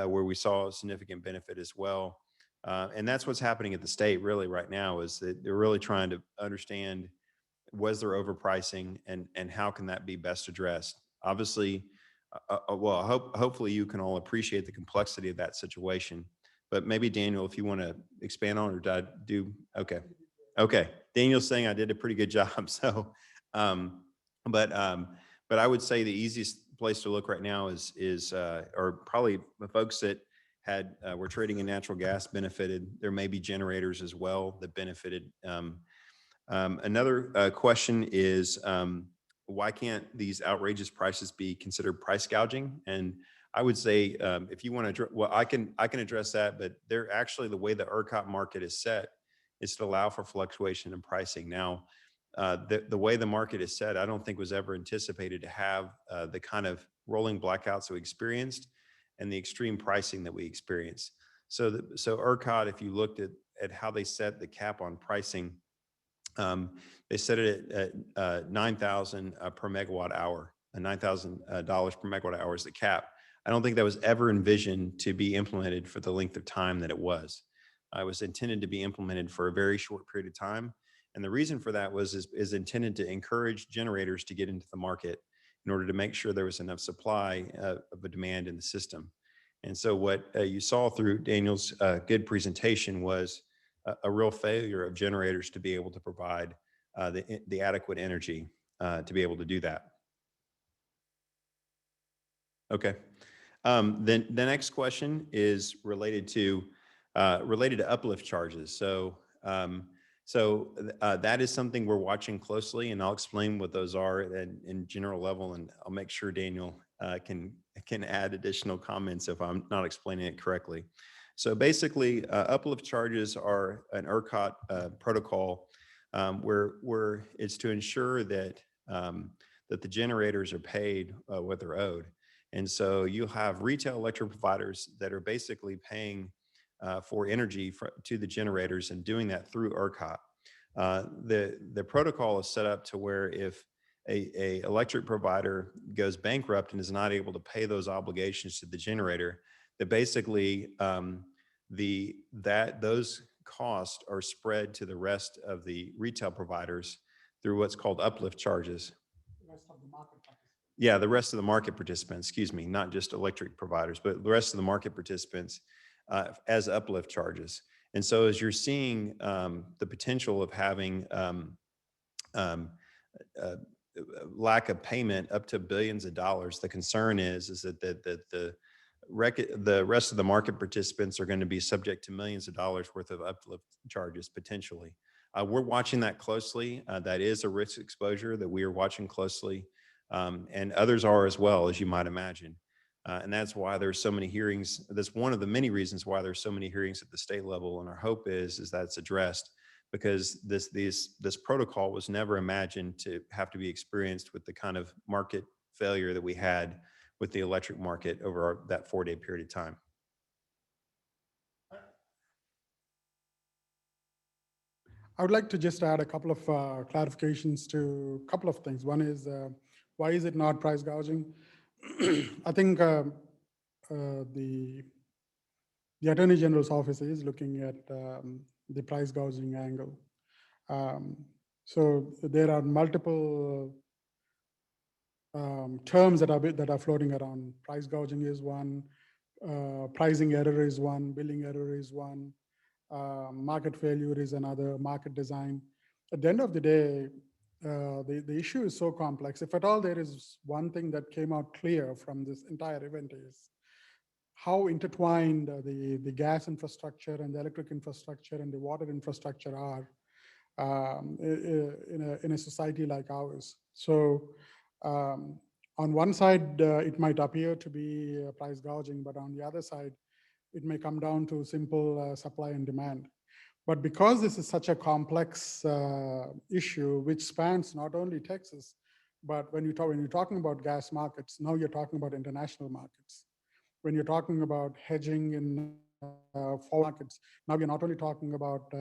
B: we saw a significant benefit as well. And that's what's happening at the state really right now, is that they're really trying to understand, was there overpricing, and how can that be best addressed? Obviously, hopefully you can all appreciate the complexity of that situation. But maybe Daniel, if you want to expand on, or did I do okay? Okay, Daniel's saying I did a pretty good job. So, but I would say the easiest place to look right now is or probably the folks that were trading in natural gas benefited. There may be generators as well that benefited. Another question is, why can't these outrageous prices be considered price gouging? And I would say, if you want to, well, I can address that, but they're actually, the way the ERCOT market is set is to allow for fluctuation in pricing. Now, the way the market is set, I don't think was ever anticipated to have the kind of rolling blackouts that we experienced and the extreme pricing that we experienced. So ERCOT, if you looked at how they set the cap on pricing, they set it at 9,000 per megawatt hour, $9,000 per megawatt hour is the cap. I don't think that was ever envisioned to be implemented for the length of time that it was. It was intended to be implemented for a very short period of time. And the reason for that is intended to encourage generators to get into the market in order to make sure there was enough supply of a demand in the system. And so what you saw through Daniel's good presentation was a real failure of generators to be able to provide the adequate energy to be able to do that. Okay. Then the next question is related to uplift charges. So that is something we're watching closely, and I'll explain what those are in general level, and I'll make sure Daniel can add additional comments if I'm not explaining it correctly. So basically, uplift charges are an ERCOT protocol where it's to ensure that the generators are paid what they're owed. And so you have retail electric providers that are basically paying for energy to the generators and doing that through ERCOT. The protocol is set up to where if a electric provider goes bankrupt and is not able to pay those obligations to the generator, that basically those costs are spread to the rest of the retail providers through what's called uplift charges.
C: The rest of the market participants.
B: Yeah, the rest of the market participants, excuse me, not just electric providers, but the rest of the market participants as uplift charges. And so as you're seeing the potential of having lack of payment up to billions of dollars, the concern is that the rest of the market participants are going to be subject to millions of dollars worth of uplift charges potentially. We're watching that closely. That is a risk exposure that we are watching closely, and others are as well, as you might imagine. And that's why there's so many hearings. That's one of the many reasons why there's so many hearings at the state level. And our hope is that it's addressed, because this protocol was never imagined to have to be experienced with the kind of market failure that we had with the electric market over that 4-day period of time.
C: I would like to just add a couple of clarifications to a couple of things. One is, why is it not price gouging? I think the Attorney General's office is looking at the price gouging angle. So there are multiple terms that are floating around. Price gouging is one, pricing error is one, billing error is one, market failure is another, market design. At the end of the day, the issue is so complex. If at all there is one thing that came out clear from this entire event is how intertwined the gas infrastructure and the electric infrastructure and the water infrastructure are in a society like ours. So On one side, it might appear to be price gouging, but on the other side, it may come down to simple supply and demand. But because this is such a complex issue, which spans not only Texas, but when you're talking about gas markets, now you're talking about international markets. When you're talking about hedging in foreign markets, now you're not only talking about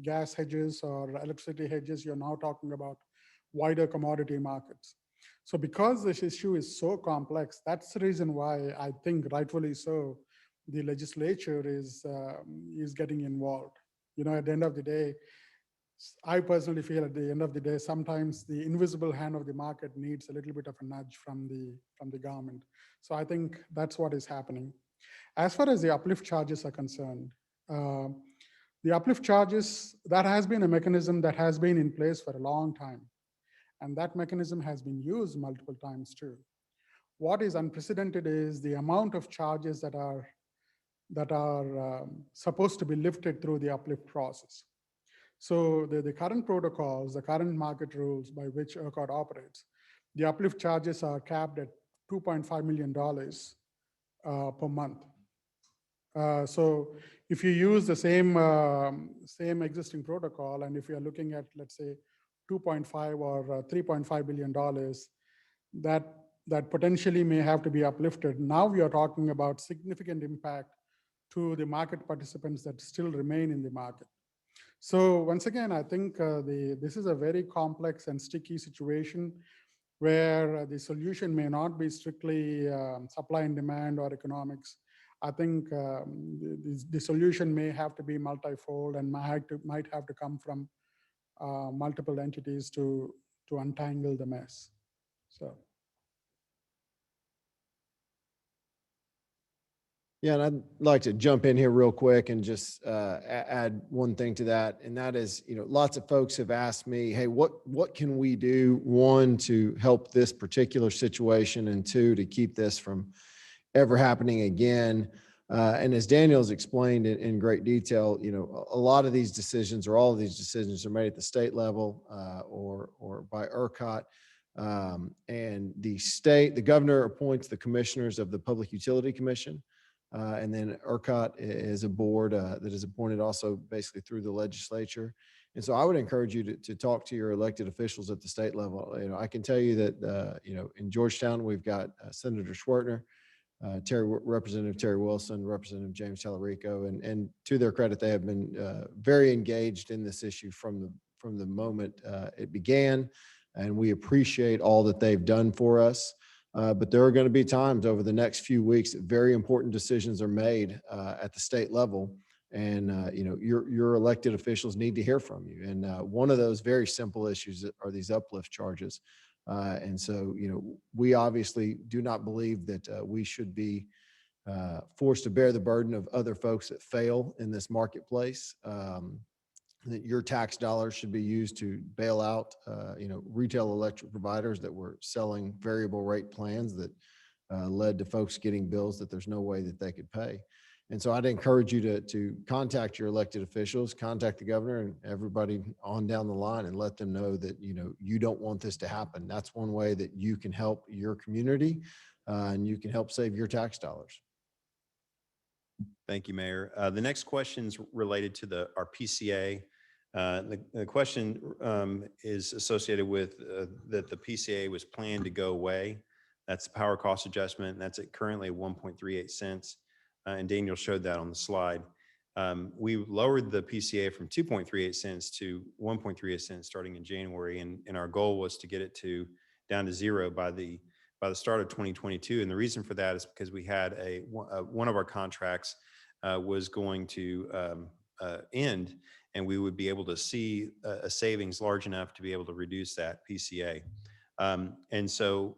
C: gas hedges or electricity hedges, you're now talking about wider commodity markets. So because this issue is so complex, that's the reason why I think rightfully so, the legislature is getting involved. You know, at the end of the day, I personally feel at the end of the day, sometimes the invisible hand of the market needs a little bit of a nudge from the government. So I think that's what is happening. As far as the uplift charges are concerned, uh, the uplift charges, that has been a mechanism that has been in place for a long time. And that mechanism has been used multiple times too. What is unprecedented is the amount of charges that are supposed to be lifted through the uplift process. So the current protocols, the current market rules by which ERCOT operates, the uplift charges are capped at $2.5 million per month. So if you use the same existing protocol, and if you're looking at, let's say, 2.5 or $3.5 billion, that potentially may have to be uplifted. Now we are talking about significant impact to the market participants that still remain in the market. So once again, I think this is a very complex and sticky situation where the solution may not be strictly supply and demand or economics. I think the solution may have to be multifold and might have to come from multiple entities to untangle the mess. So.
A: Yeah, and I'd like to jump in here real quick and just add one thing to that, and that is, you know, lots of folks have asked me, hey, what can we do, one, to help this particular situation, and two, to keep this from ever happening again. And as Daniel's explained in great detail, you know, a lot of these decisions, or all of these decisions, are made at the state level or by ERCOT. And the governor appoints the commissioners of the Public Utility Commission. And then ERCOT is a board that is appointed also basically through the legislature. And so I would encourage you to talk to your elected officials at the state level. You know, I can tell you that, you know, in Georgetown, we've got Senator Schroeder, Representative Terry Wilson, Representative James Tallarico, and to their credit, they have been very engaged in this issue from the moment it began. And we appreciate all that they've done for us. But there are going to be times over the next few weeks that very important decisions are made at the state level. And, you know, your elected officials need to hear from you. And one of those very simple issues are these uplift charges. And so, you know, we obviously do not believe that we should be forced to bear the burden of other folks that fail in this marketplace. That your tax dollars should be used to bail out, you know, retail electric providers that were selling variable rate plans that led to folks getting bills that there's no way that they could pay. And so I'd encourage you to contact your elected officials, contact the governor and everybody on down the line, and let them know that, you know, you don't want this to happen. That's one way that you can help your community and you can help save your tax dollars.
B: Thank you, Mayor. The next question is related to our PCA. The question is associated with that the PCA was planned to go away. That's the power cost adjustment, and that's at currently 1.38 cents. And Daniel showed that on the slide. We lowered the PCA from 2.38 cents to 1.38 cents starting in January, and our goal was to get it down to zero by the start of 2022. And the reason for that is because we had one of our contracts was going to end, and we would be able to see a savings large enough to be able to reduce that PCA. And so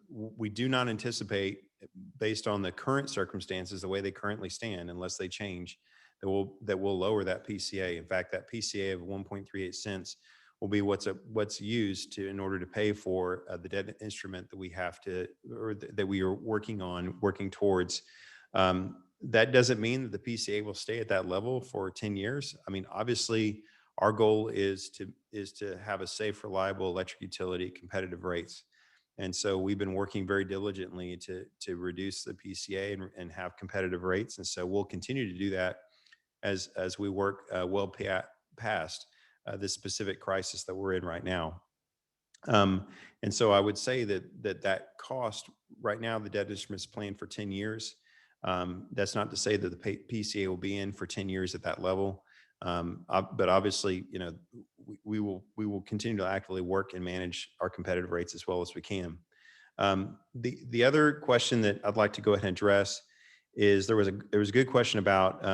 B: we do not anticipate, based on the current circumstances, the way they currently stand, unless they change, that we'll lower that PCA. In fact, that PCA of 1.38 cents will be what's used in order to pay for the debt instrument that we have to, or that we are working towards. That doesn't mean that the PCA will stay at that level for 10 years. I mean, obviously, our goal is to have a safe, reliable electric utility, competitive rates. And so we've been working very diligently to reduce the PCA and have competitive rates. And so we'll continue to do that as we work past this specific crisis that we're in right now. And so I would say that cost right now, the debt instrument's planned for 10 years. That's not to say that the PCA will be in for 10 years at that level. But obviously, we will continue to actively work and manage our competitive rates as well as we can. The other question that I'd like to go ahead and address is there was a good question about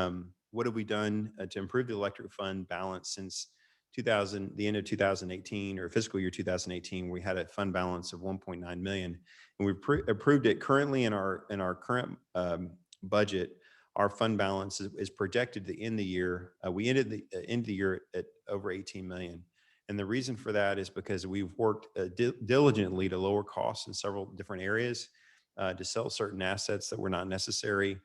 B: what have we done to improve the electric fund balance since the end of 2018 or fiscal year 2018. We had a fund balance of 1.9 million, and we approved it currently in our current budget. Our fund balance is projected to end the year. We ended the end of the year at over 18 million. And the reason for that is because we've worked diligently to lower costs in several different areas, to sell certain assets that were not necessary,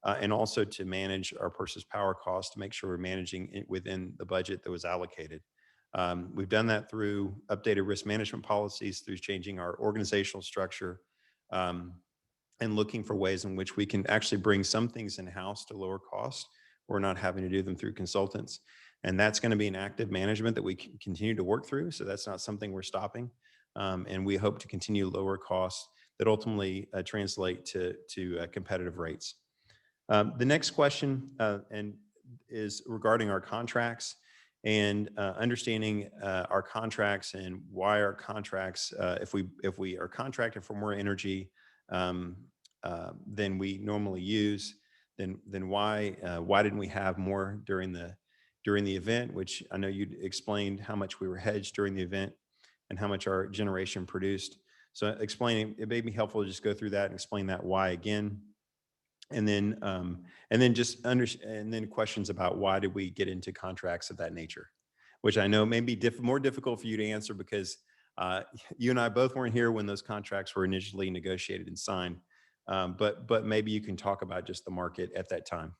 B: and also to manage our purchase power costs to make sure we're managing it within the budget that was allocated. We've done that through updated risk management policies, through changing our organizational structure, and looking for ways in which we can actually bring some things in-house to lower costs. We're not having to do them through consultants. And that's going to be an active management that we can continue to work through. So that's not something we're stopping. And we hope to continue lower costs that ultimately translate to competitive rates. The next question is regarding our contracts and understanding our contracts and why our contracts, if we are contracted for more energy than we normally use, then why didn't we have more during the event, which I know you explained how much we were hedged during the event and how much our generation produced. So explaining, it may be helpful to just go through that and explain that why again. And then questions about why did we get into contracts of that nature, which I know may be more difficult for you to answer because you and I both weren't here when those contracts were initially negotiated and signed. But maybe you can talk about just the market at that time.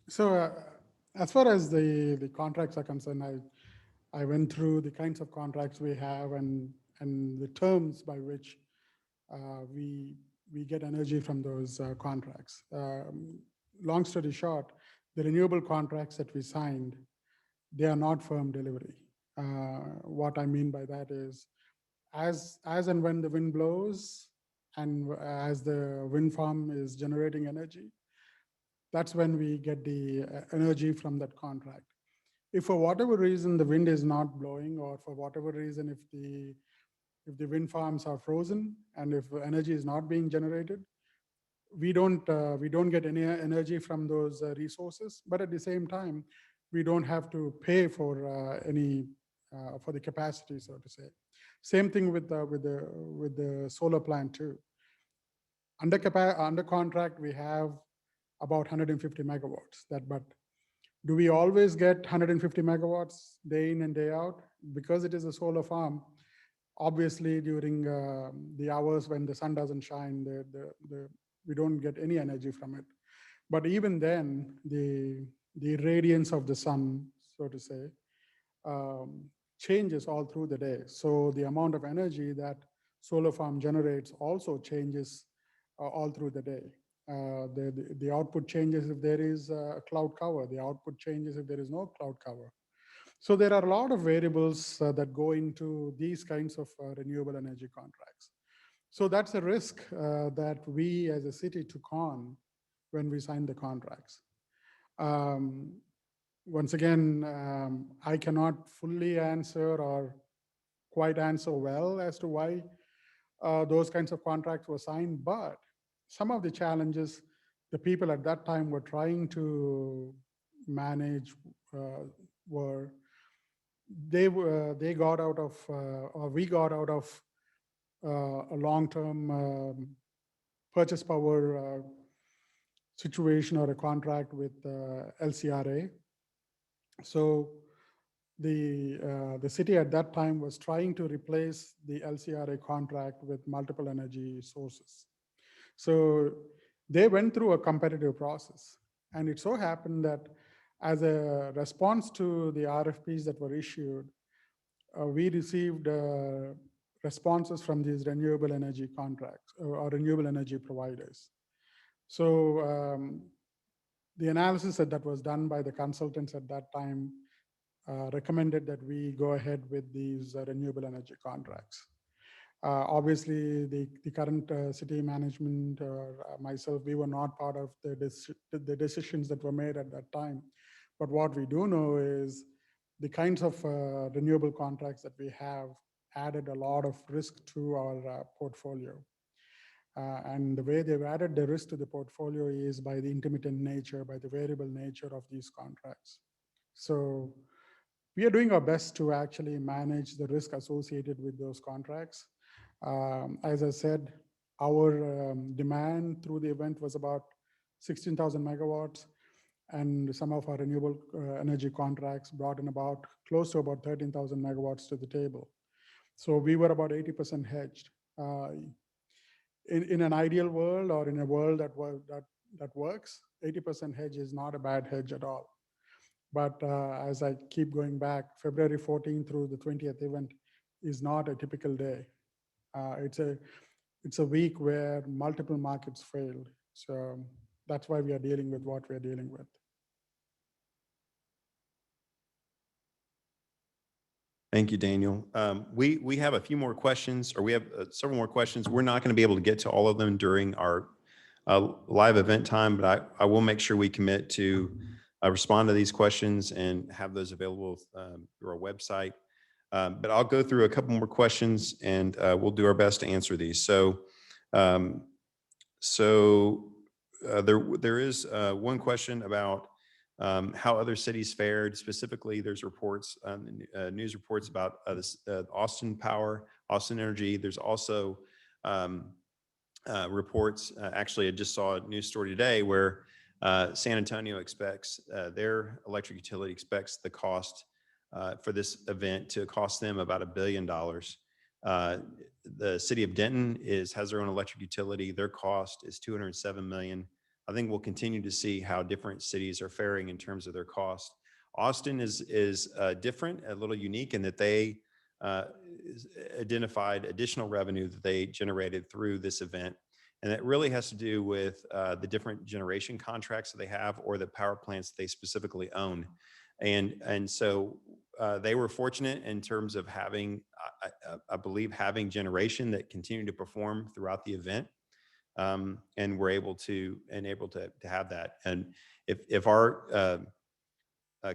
C: So as far as the contracts are concerned, I went through the kinds of contracts we have and the terms by which we get energy from those contracts. Long story short, the renewable contracts that we signed, they are not firm delivery. What I mean by that is, as and when the wind blows and as the wind farm is generating energy, that's when we get the energy from that contract. If for whatever reason the wind is not blowing, or for whatever reason if the wind farms are frozen and if energy is not being generated, we don't get any energy from those resources. But at the same time, we don't have to pay for any for the capacity, so to say. Same thing with the solar plant too. Under contract, we have about 150 megawatts. But do we always get 150 megawatts day in and day out? Because it is a solar farm, obviously during the hours when the sun doesn't shine, we don't get any energy from it. But even then, the radiance of the sun, so to say, changes all through the day. So the amount of energy that solar farm generates also changes all through the day. The output changes if there is a cloud cover. The output changes if there is no cloud cover. So there are a lot of variables that go into these kinds of renewable energy contracts. So that's a risk that we as a city took on when we signed the contracts. Once again, I cannot fully answer or quite answer well as to why those kinds of contracts were signed, but some of the challenges the people at that time were trying to manage were they got out of, or we got out of a long-term purchase power situation or a contract with LCRA. So the city at that time was trying to replace the LCRA contract with multiple energy sources. So they went through a competitive process, and it so happened that As a response to the RFPs that were issued, we received responses from these renewable energy contracts or renewable energy providers. So the analysis that was done by the consultants at that time recommended that we go ahead with these renewable energy contracts. Obviously, the current city management or myself, we were not part of the decisions that were made at that time. But what we do know is the kinds of renewable contracts that we have added a lot of risk to our portfolio. And the way they've added the risk to the portfolio is by the intermittent nature, by the variable nature of these contracts. So we are doing our best to actually manage the risk associated with those contracts. As I said, our demand through the event was about 16,000 megawatts, and some of our renewable energy contracts brought in about close to about 13,000 megawatts to the table. So we were about 80% hedged. In an ideal world, or in a world that works, 80% hedge is not a bad hedge at all. But as I keep going back, February 14th through the 20th event is not a typical day. It's a week where multiple markets failed. So that's why we are dealing with what we're dealing with.
B: Thank you, Daniel. We have a few more questions, or we have several more questions. We're not going to be able to get to all of them during our live event time, but I will make sure we commit to respond to these questions and have those available through our website. But I'll go through a couple more questions, and we'll do our best to answer these. So there is one question about how other cities fared. Specifically, there's reports, news reports about Austin Power, Austin Energy. There's also reports. Actually, I just saw a news story today where San Antonio expects, their electric utility expects the cost for this event to cost them about $1 billion. The city of Denton has their own electric utility. Their cost is $207 million. I think we'll continue to see how different cities are faring in terms of their cost. Austin is different, a little unique in that they identified additional revenue that they generated through this event. And it really has to do with the different generation contracts that they have, or the power plants they specifically own. And so they were fortunate in terms of having, I believe, having generation that continued to perform throughout the event. And we're able to have that. And if our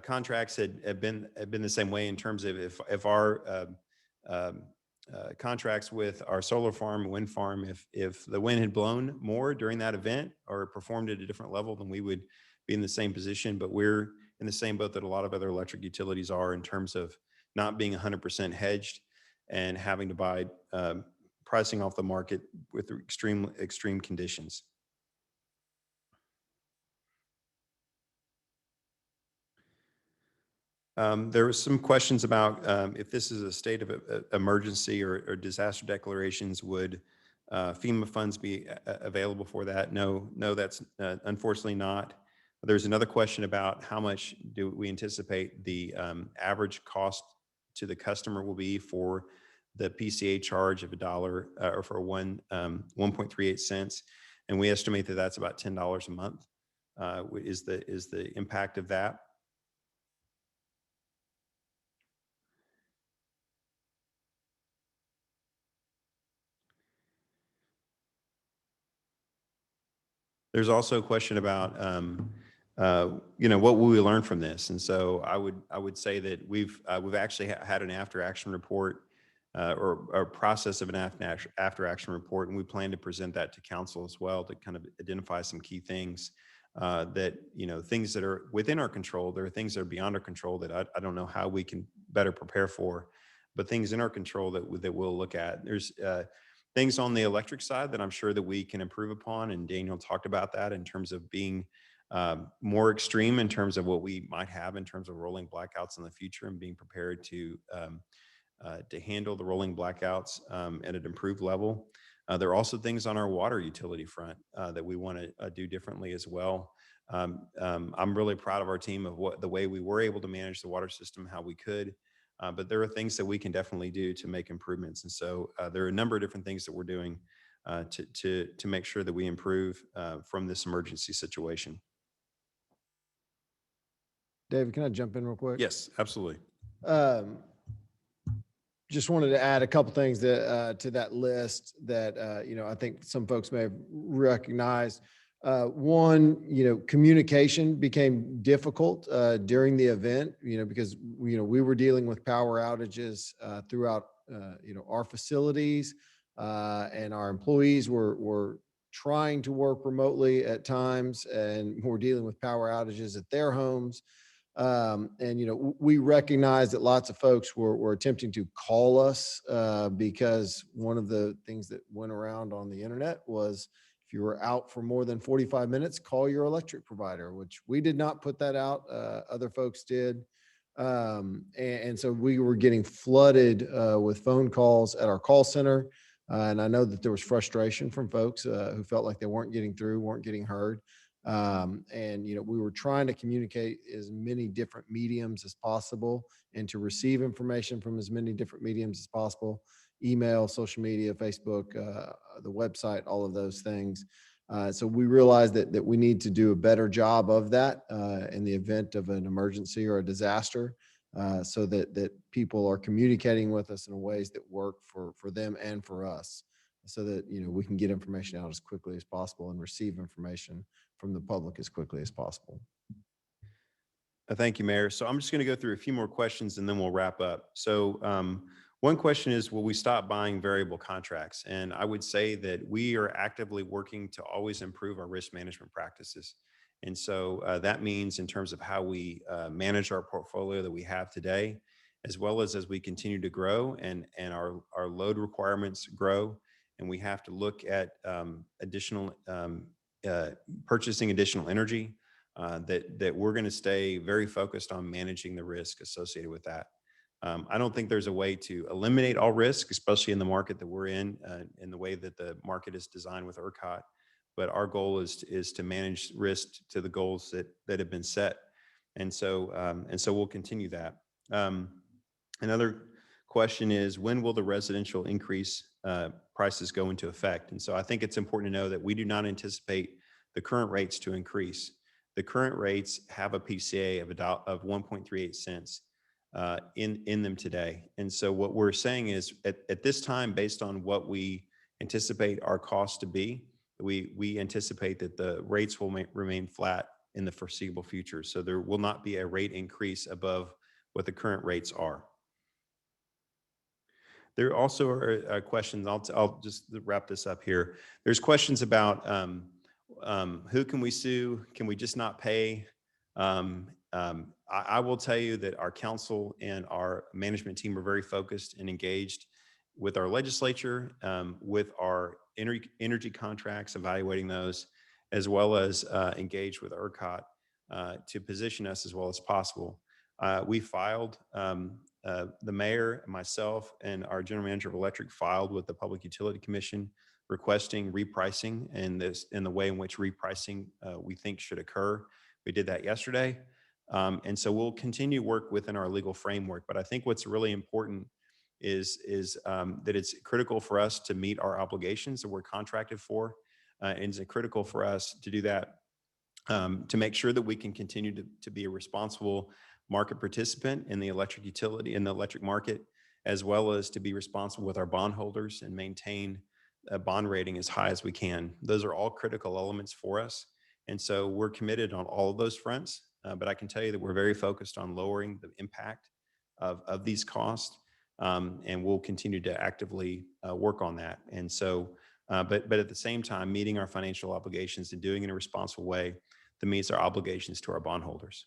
B: contracts had been the same way in terms of if our contracts with our solar farm, wind farm, if the wind had blown more during that event or performed at a different level, then we would be in the same position. But we're in the same boat that a lot of other electric utilities are in terms of not being 100% hedged and having to buy pricing off the market with extreme conditions. There were some questions about if this is a state of emergency or disaster declarations, would FEMA funds be available for that? No, that's unfortunately not. There's another question about how much do we anticipate the average cost to the customer will be for the PCA charge of $1 or for 1.38 cents. And we estimate that that's about $10 a month is the impact of that. There's also a question about, what will we learn from this? And so I would say that we've actually had an after action report or a process of an after action report, and we plan to present that to council as well to kind of identify some key things that, things that are within our control. There are things that are beyond our control that I don't know how we can better prepare for, but things in our control that we'll look at. There's things on the electric side that I'm sure that we can improve upon. And Daniel talked about that in terms of being more extreme in terms of what we might have in terms of rolling blackouts in the future, and being prepared to handle the rolling blackouts at an improved level. There are also things on our water utility front that we want to do differently as well. I'm really proud of our team of the way we were able to manage the water system, how we could. But there are things that we can definitely do to make improvements. And so there are a number of different things that we're doing to make sure that we improve from this emergency situation.
A: David, can I jump in real quick?
B: Yes, absolutely.
A: Just wanted to add a couple things that, to that list that, I think some folks may have recognized. One, communication became difficult during the event, because, we were dealing with power outages throughout, our facilities, and our employees were trying to work remotely at times, and we're dealing with power outages at their homes. And we recognize that lots of folks were attempting to call us because one of the things that went around on the internet was if you were out for more than 45 minutes, call your electric provider, which we did not put that out. Other folks did. And so we were getting flooded with phone calls at our call center. And I know that there was frustration from folks who felt like they weren't getting through, weren't getting heard. And we were trying to communicate as many different mediums as possible and to receive information from as many different mediums as possible: email, social media, Facebook, the website, all of those things. So we realized that we need to do a better job of that in the event of an emergency or a disaster, so that people are communicating with us in ways that work for them and for us, so that we can get information out as quickly as possible and receive information from the public as quickly as possible.
B: Thank you, Mayor. So I'm just going to go through a few more questions and then we'll wrap up. So one question is, will we stop buying variable contracts? And I would say that we are actively working to always improve our risk management practices. And so that means in terms of how we manage our portfolio that we have today, as well as we continue to grow and our load requirements grow, and we have to look at additional purchasing additional energy, that we're going to stay very focused on managing the risk associated with that. I don't think there's a way to eliminate all risk, especially in the market that we're in the way that the market is designed with ERCOT. But our goal is to manage risk to the goals that have been set, and so we'll continue that. Another question is, when will the residential increase prices go into effect? And so I think it's important to know that we do not anticipate the current rates to increase. The current rates have a PCA of 1.38 cents in them today. And so what we're saying is at this time, based on what we anticipate our costs to be, we anticipate that the rates will remain flat in the foreseeable future. So there will not be a rate increase above what the current rates are. There also are questions, I'll just wrap this up here. There's questions about who can we sue? Can we just not pay? I will tell you that our council and our management team are very focused and engaged with our legislature, with our energy contracts, evaluating those, as well as engaged with ERCOT to position us as well as possible. We filed, the mayor, myself, and our general manager of electric filed with the Public Utility Commission requesting repricing and the way in which repricing we think should occur. We did that yesterday. And so we'll continue to work within our legal framework. But I think what's really important is that it's critical for us to meet our obligations that we're contracted for. And it's critical for us to do that to make sure that we can continue to be a responsible market participant in the electric utility, in the electric market, as well as to be responsible with our bondholders and maintain a bond rating as high as we can. Those are all critical elements for us. And so we're committed on all of those fronts. But I can tell you that we're very focused on lowering the impact of these costs. And we'll continue to actively work on that. And so, but at the same time, meeting our financial obligations and doing it in a responsible way that meets our obligations to our bondholders.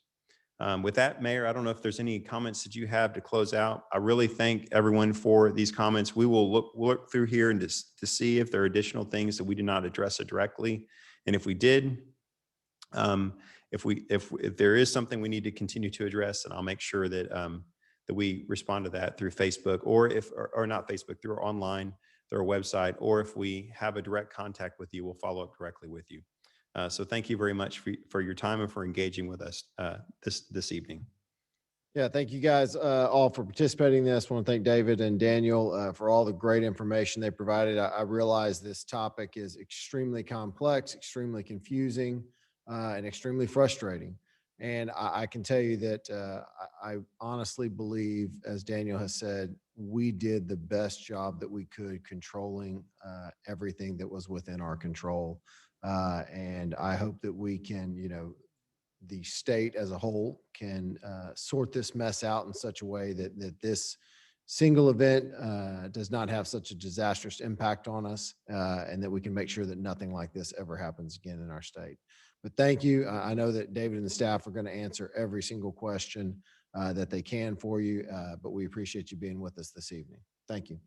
B: With that, Mayor, I don't know if there's any comments that you have to close out. I really thank everyone for these comments. We will look through here and to see if there are additional things that we did not address it directly. And if we did, if there is something we need to continue to address, then I'll make sure that that we respond to that through Facebook, or not Facebook, through our online, through our website, or if we have a direct contact with you, we'll follow up directly with you. So thank you very much for your time and for engaging with us this evening.
A: Yeah, thank you guys all for participating in this. I want to thank David and Daniel for all the great information they provided. I realize this topic is extremely complex, extremely confusing, and extremely frustrating. And I can tell you that I honestly believe, as Daniel has said, we did the best job that we could controlling everything that was within our control. And I hope that we can, the state as a whole can sort this mess out in such a way that this single event does not have such a disastrous impact on us, and that we can make sure that nothing like this ever happens again in our state. But thank you. I know that David and the staff are going to answer every single question that they can for you, but we appreciate you being with us this evening. Thank you.